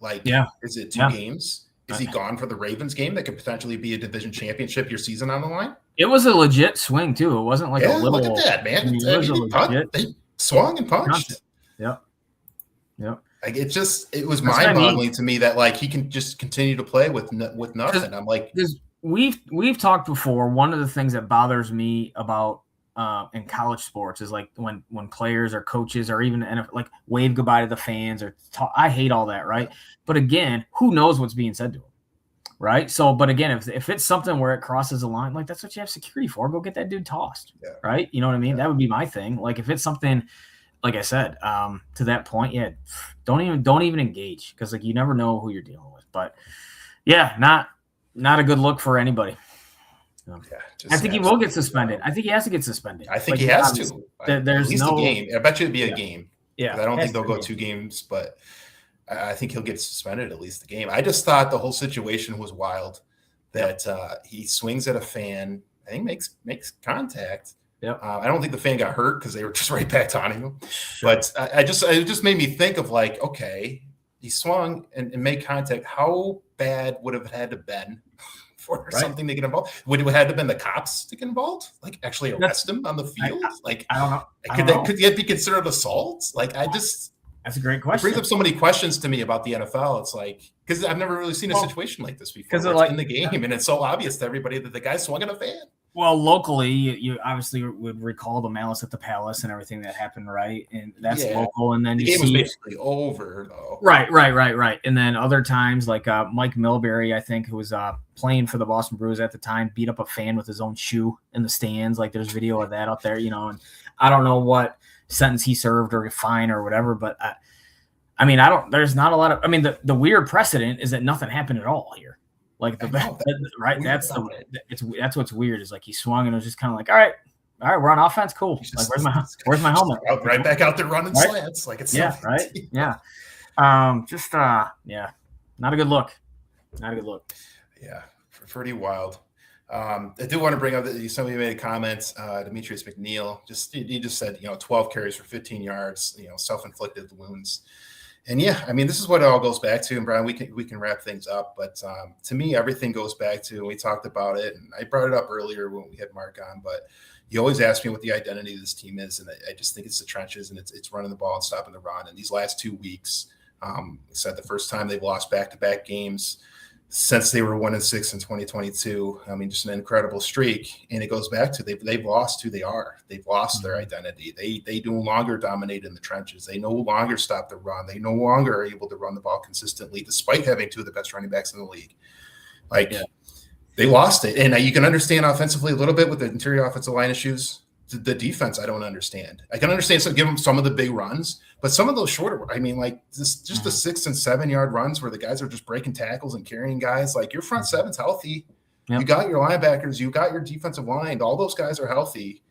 Like, is it 2 games? Is he gone for the Ravens game that could potentially be a division championship your season on the line? It was a legit swing too. It wasn't like a little. Look at that, man. I mean, it was a legit. They swung and punched. Yep. Like it was That's what I mind-boggling to me that like he can just continue to play with nothing. I'm like, we've talked before. One of the things that bothers me about in college sports is like when players or coaches or even like wave goodbye to the fans or talk. I hate all that, right? But again, who knows what's being said to them, right? So, but again, if it's something where it crosses the line, like that's what you have security for. Go get that dude tossed, right? You know what I mean? That would be my thing. Like if it's something, like I said, to that point, don't even engage because like you never know who you're dealing with. But yeah, not a good look for anybody. I think he will get suspended. I think he has to get suspended. I think he has to. There's at least a game. I bet you it'd be a game. Yeah, I don't think they'll go 2 games, but I think he'll get suspended at least a game. I just thought the whole situation was wild. That he swings at a fan. I think makes contact. Yep. I don't think the fan got hurt because they were just right back on him. Sure. But it just made me think of like, okay, he swung and made contact. How bad would have had to been for something to get involved? Would it have had to been the cops to get involved? Like actually arrest him on the field? I don't know. Could that be considered assault? Like that's a great question. It brings up so many questions to me about the NFL. It's like because I've never really seen a situation like this before. Because it's in the game and it's so obvious to everybody that the guy swung at a fan. Well, locally, you obviously would recall the Malice at the Palace and everything that happened, right? And that's local. And then the game was basically over, though. Right. And then other times, like Mike Milbury, I think, who was playing for the Boston Bruins at the time, beat up a fan with his own shoe in the stands. Like there's video of that out there, and I don't know what sentence he served or fine or whatever, but there's not a lot of, the weird precedent is that nothing happened at all here. Like right. That's what's weird is like he swung and it was just kind of like, all right, we're on offense. Cool. Like where's my helmet? Right back out there running slants. Like it's right. Yeah. Not a good look. Yeah. Pretty wild. I do want to bring up that somebody made a comment, Demetrius McNeil, he just said, 12 carries for 15 yards, self-inflicted wounds. And this is what it all goes back to. And Brian, we can wrap things up. But to me, everything goes back to, and we talked about it, and I brought it up earlier when we had Mark on, but you always ask me what the identity of this team is. And I just think it's the trenches and it's running the ball and stopping the run. And these last 2 weeks, said the first time they've lost back-to-back games since they were 1-6 in 2022. Just an incredible streak. And it goes back to they've lost who they are. They've lost their identity. They no longer dominate in the trenches. They no longer stop the run. They no longer are able to run the ball consistently, despite having 2 of the best running backs in the league. They lost it. And you can understand offensively a little bit with the interior offensive line issues. The defense, I don't understand. I can understand give them some of the big runs, but some of those shorter, the 6 and 7 yard runs where the guys are just breaking tackles and carrying guys. Like your front seven's healthy. Yep. You got your linebackers, you got your defensive line. All those guys are healthy,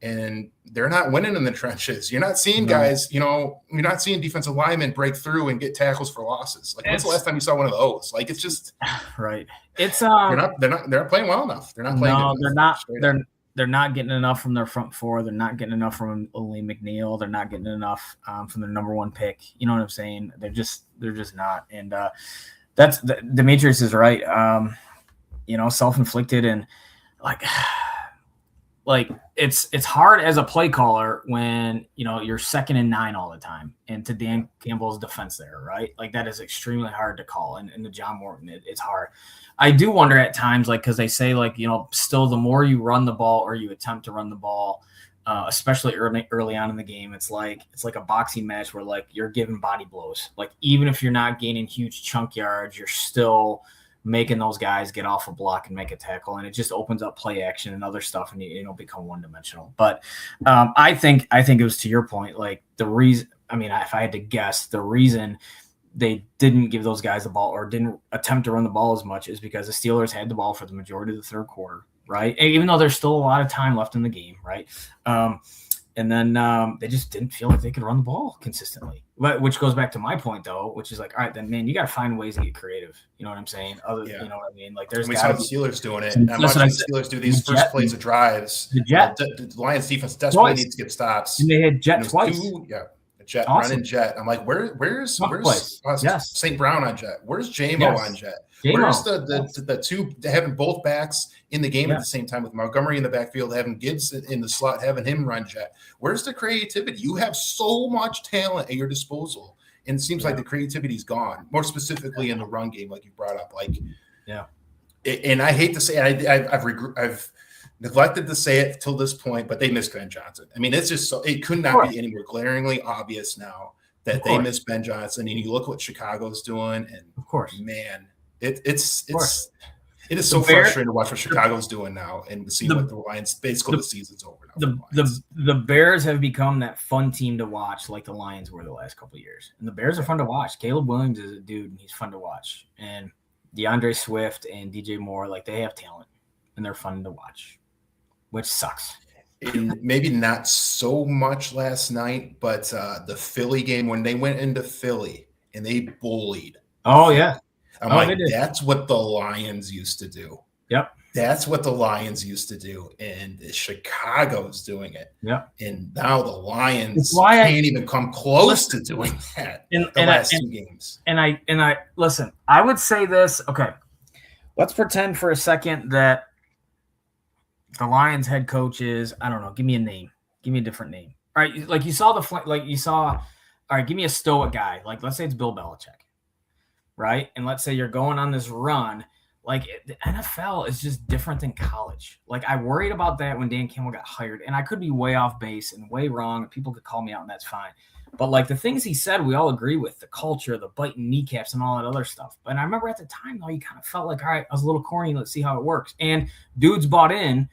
and they're not winning in the trenches. You're not seeing guys, you're not seeing defensive linemen break through and get tackles for losses. Like when's the last time you saw one of those? Like it's just right. It's they're not playing well enough. They're not playing. No, they're not getting enough from their front four. They're not getting enough from Lee McNeil. They're not getting enough from their number 1 pick. You know what I'm saying? They're just not. And that's Demetrius is right. Self-inflicted and like it's hard as a play caller when you're 2nd and 9 all the time. And to Dan Campbell's defense there, right? Like that is extremely hard to call. And to John Morton, it's hard. I do wonder at times, because they say still the more you run the ball or you attempt to run the ball, especially early on in the game, it's like a boxing match where you're giving body blows. Like even if you're not gaining huge chunk yards, you're still making those guys get off a block and make a tackle, and it just opens up play action and other stuff, and you don't become one-dimensional. But I think it was to your point, the reason. If I had to guess, the reason they didn't give those guys the ball or didn't attempt to run the ball as much is because the Steelers had the ball for the majority of the third quarter, right? Even though there's still a lot of time left in the game, right? And then they just didn't feel like they could run the ball consistently. Which goes back to my point, though, which is all right, then, man, you got to find ways to get creative. You know what I'm saying? You know what I mean? There's we saw the Steelers doing it. I'm watching the Steelers do these first plays of drives. The Lions defense desperately needs to get stops. And they had Jet twice. a jet Awesome. running jet. I'm like, where's Yes. St. Brown on jet? Where's JMO Yes. on jet? JMO. Where's the two having both backs in the game Yeah. at the same time with Montgomery in the backfield, having Gibbs in the slot, having him run jet? Where's the creativity? You have so much talent at your disposal, and it seems like the creativity's gone. More specifically in the run game, like you brought up, and I hate to say it, I've neglected to say it till this point, but they missed Ben Johnson. I mean, it's just so it could not be any more glaringly obvious now that they miss Ben Johnson. And you look what Chicago's doing, and of course, man, it is so frustrating to watch what Chicago's doing now and to see what the Lions basically the season's over now. The Bears have become that fun team to watch, like the Lions were the last couple of years. And the Bears are fun to watch. Caleb Williams is a dude, and he's fun to watch. And DeAndre Swift and DJ Moore, like they have talent, and they're fun to watch. Which sucks. And maybe not so much last night, but the Philly game when they went into Philly and they bullied. Oh, yeah. I'm like, that's what the Lions used to do. Yep. That's what the Lions used to do. And Chicago's doing it. Yep. And now the Lions can't even come close to doing that in the last two games. And I listen, I would say this. Okay. Let's pretend for a second that the Lions head coach is, I don't know, give me a name. Give me a different name. All right, like you saw all right, give me a stoic guy. Like, let's say it's Bill Belichick, right? And let's say you're going on this run. Like, the NFL is just different than college. Like, I worried about that when Dan Campbell got hired, and I could be way off base and way wrong, and people could call me out, and that's fine. But, like, the things he said, we all agree with, the culture, the biting kneecaps, and all that other stuff. But I remember at the time, though, you kind of felt like, all right, I was a little corny. Let's see how it works. And dudes bought in.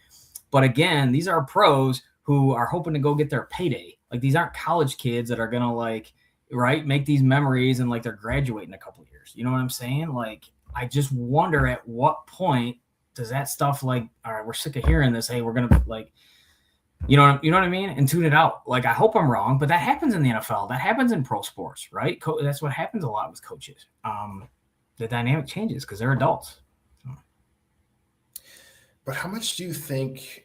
But again, these are pros who are hoping to go get their payday. Like, these aren't college kids that are going to, make these memories and, like, they're graduating in a couple of years. You know what I'm saying? Like, I just wonder at what point does that stuff, like, all right, we're sick of hearing this. Hey, we're going to, like, you know what I mean? And tune it out. Like, I hope I'm wrong, but that happens in the NFL. That happens in pro sports, right? That's what happens a lot with coaches. The dynamic changes because they're adults. But how much do you think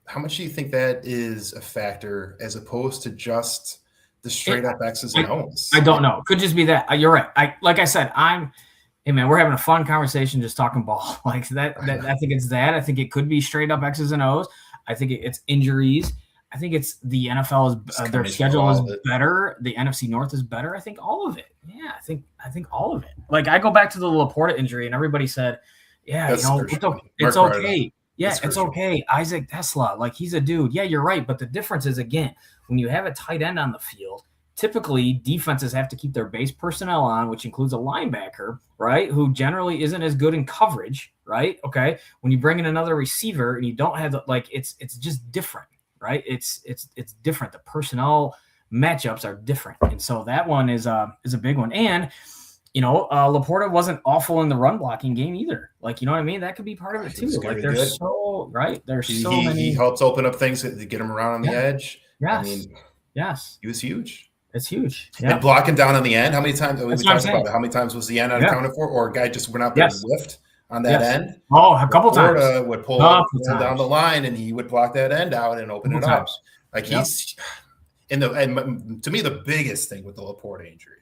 that is a factor as opposed to just the straight up X's and O's? I don't know. Could just be that. You're right. Like I said, hey man, we're having a fun conversation just talking ball. Like that I think it's that. I think it could be straight up X's and O's. I think it's injuries. I think it's the NFL is their schedule is better. The NFC North is better. I think all of it. Yeah, I think all of it. Like I go back to the Laporta injury and everybody said, yeah, it's okay. Yeah, it's okay. Isaac Tesla, like he's a dude. Yeah, you're right. But the difference is, again, when you have a tight end on the field, typically defenses have to keep their base personnel on, which includes a linebacker, right, who generally isn't as good in coverage, right? Okay. When you bring in another receiver and you don't have it's just different, right? It's different. The personnel matchups are different. And so that one is a big one. And Laporta wasn't awful in the run blocking game either. Like, you know what I mean? That could be part of it too. Like there's so right. There's so many. He helps open up things to get him around on the edge. Yes. I mean, yes. He was huge. It's huge. Yeah. And blocking down on the end. How many times? We talked about it. How many times was the end unaccounted for, or a guy just went out there and whiffed on that end? Oh, a couple times. Laporta would pull down the line and he would block that end out and open it up. Like he's and to me the biggest thing with the Laporta injury.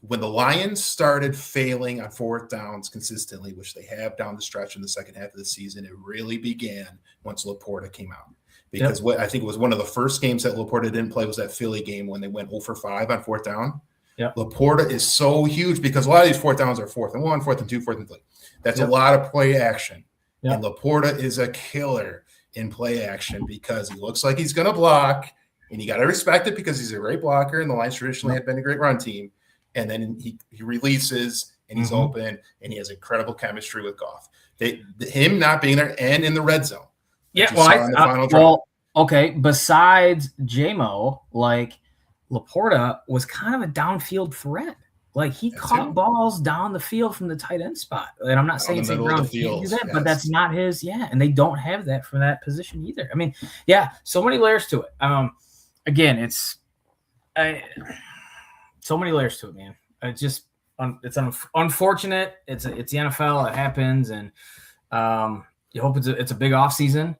When the Lions started failing on fourth downs consistently, which they have down the stretch in the second half of the season, it really began once Laporta came out. Because what I think it was one of the first games that Laporta didn't play was that Philly game when they went 0 for 5 on fourth down. Yep. Laporta is so huge because a lot of these fourth downs are 4th and 1, 4th and 2, 4th and 3. That's a lot of play action. Yep. And Laporta is a killer in play action because he looks like he's going to block, and you got to respect it because he's a great blocker, and the Lions traditionally have been a great run team. And then he releases, and he's open, and he has incredible chemistry with Goff. Him not being there and in the red zone. Yeah, okay. Besides JMO, like Laporta was kind of a downfield threat. Like he caught balls down the field from the tight end spot. And I'm not saying St. Brown can't do that, but that's not his. Yeah, and they don't have that for that position either. I mean, so many layers to it. Again, so many layers to it, man. It's unfortunate. It's the NFL. It happens, and you hope it's a big off season.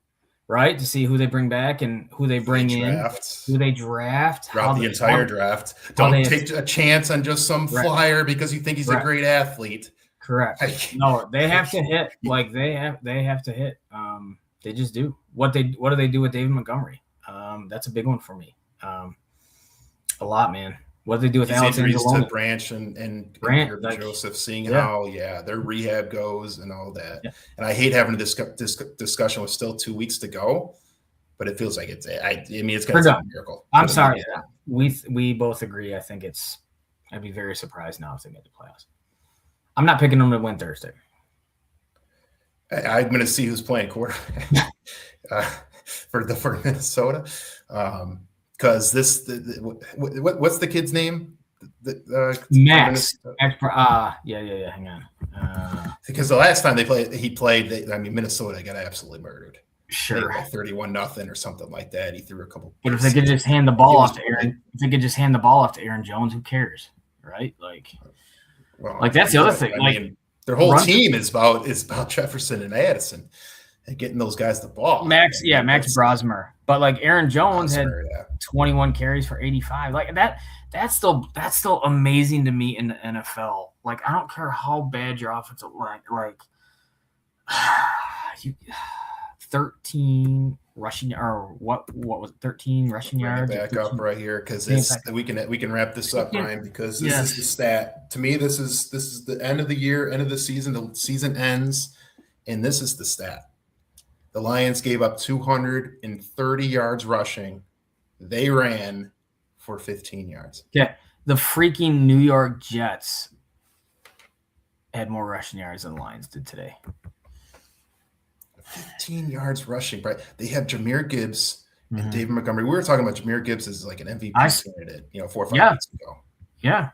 right? To see who they bring back and who they bring in, who they draft, throughout the entire draft. Don't take a chance on just some flyer because you think he's a great athlete. Correct. No, they have to hit. Like they have to hit. They just do. What do they do with David Montgomery? That's a big one for me. A lot, man. What do they do with Alex Anzalone? To Branch and Joseph, seeing how their rehab goes and all that. Yeah. And I hate having this discussion with still 2 weeks to go, but it feels like it's going to be a miracle. I'm sorry. We both agree. I think I'd be very surprised now if they get the playoffs. I'm not picking them to win Thursday. I'm going to see who's playing quarterback for Minnesota. Because what's the kid's name? Max. Yeah. Hang on. Because the last time he played. Minnesota got absolutely murdered. Sure, 31-0 or something like that. He threw a couple. But if they could just hand the ball off to Aaron Jones, who cares, right? That's the other thing. Their whole team is about Jefferson and Addison. And getting those guys the ball. Max Brosmer. But Aaron Jones had 21 carries for 85. That's still amazing to me in the NFL. I don't care how bad your offensive line, 13 rushing or what was it? 13 rushing yards. Back up right here because we can wrap this up, Ryan, because this is the stat. To me, this is the end of the year, end of the season. The season ends, and this is the stat. The Lions gave up 230 yards rushing. They ran for 15 yards. Yeah, the freaking New York Jets had more rushing yards than the Lions did today. 15 yards rushing, right? They have Jahmyr Gibbs and David Montgomery. We were talking about Jahmyr Gibbs as an MVP candidate, 4 or 5 months ago. Yeah.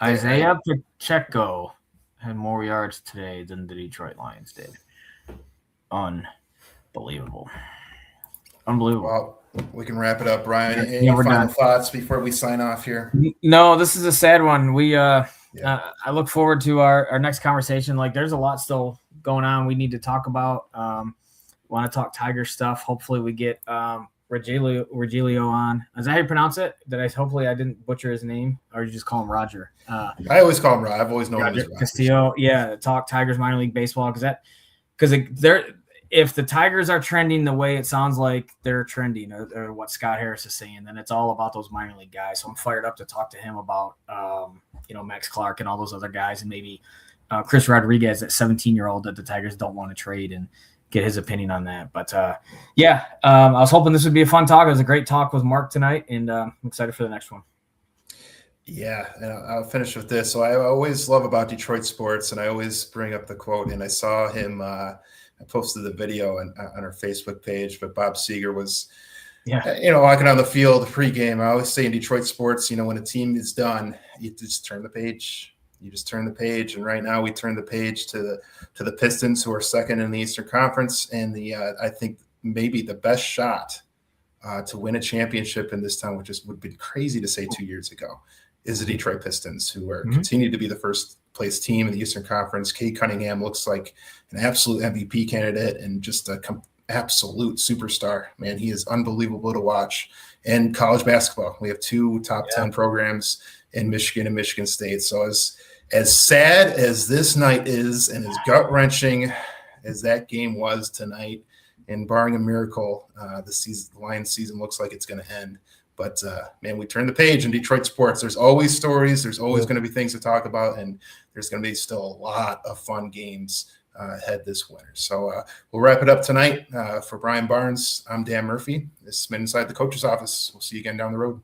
Isaiah Pacheco had more yards today than the Detroit Lions did. Unbelievable. Well, we can wrap it up, Brian. Any final thoughts before we sign off here? No, this is a sad one. I look forward to our next conversation. There's a lot still going on we need to talk about. Want to talk Tiger stuff. Hopefully we get Rogelio on. Is that how you pronounce it? Hopefully I didn't butcher his name, or you just call him Roger? I always call him Roger. I've always known him as Roger Castillo. Yeah, talk Tigers minor league baseball because if the Tigers are trending the way it sounds like they're trending, or what Scott Harris is saying, then it's all about those minor league guys. So I'm fired up to talk to him about Max Clark and all those other guys, and maybe Chris Rodriguez, that 17-year-old that the Tigers don't want to trade, and get his opinion on that. But I was hoping this would be a fun talk. It was a great talk with Mark tonight, and I'm excited for the next one. Yeah, and I'll finish with this. So I always love about Detroit sports, and I always bring up the quote, and I saw him I posted the video on our Facebook page, but Bob Seger was walking on the field pregame. I always say in Detroit sports, when a team is done, you just turn the page. You just turn the page, and right now we turn the page to the Pistons, who are second in the Eastern Conference, and I think maybe the best shot to win a championship in this town, which would be crazy to say 2 years ago, is the Detroit Pistons, who are continue to be the first place team in the Eastern Conference. Cade Cunningham looks like an absolute MVP candidate and just a absolute superstar. Man, he is unbelievable to watch. And college basketball, we have 2 top 10 programs in Michigan and Michigan State. So as sad as this night is, and as gut-wrenching as that game was tonight, and barring a miracle, the Lions season looks like it's going to end. But, man, we turn the page in Detroit sports. There's always stories. There's always going to be things to talk about, and there's going to be still a lot of fun games ahead this winter. So we'll wrap it up tonight. For Brian Barnes, I'm Dan Murphy. This has been Inside the Coach's Office. We'll see you again down the road.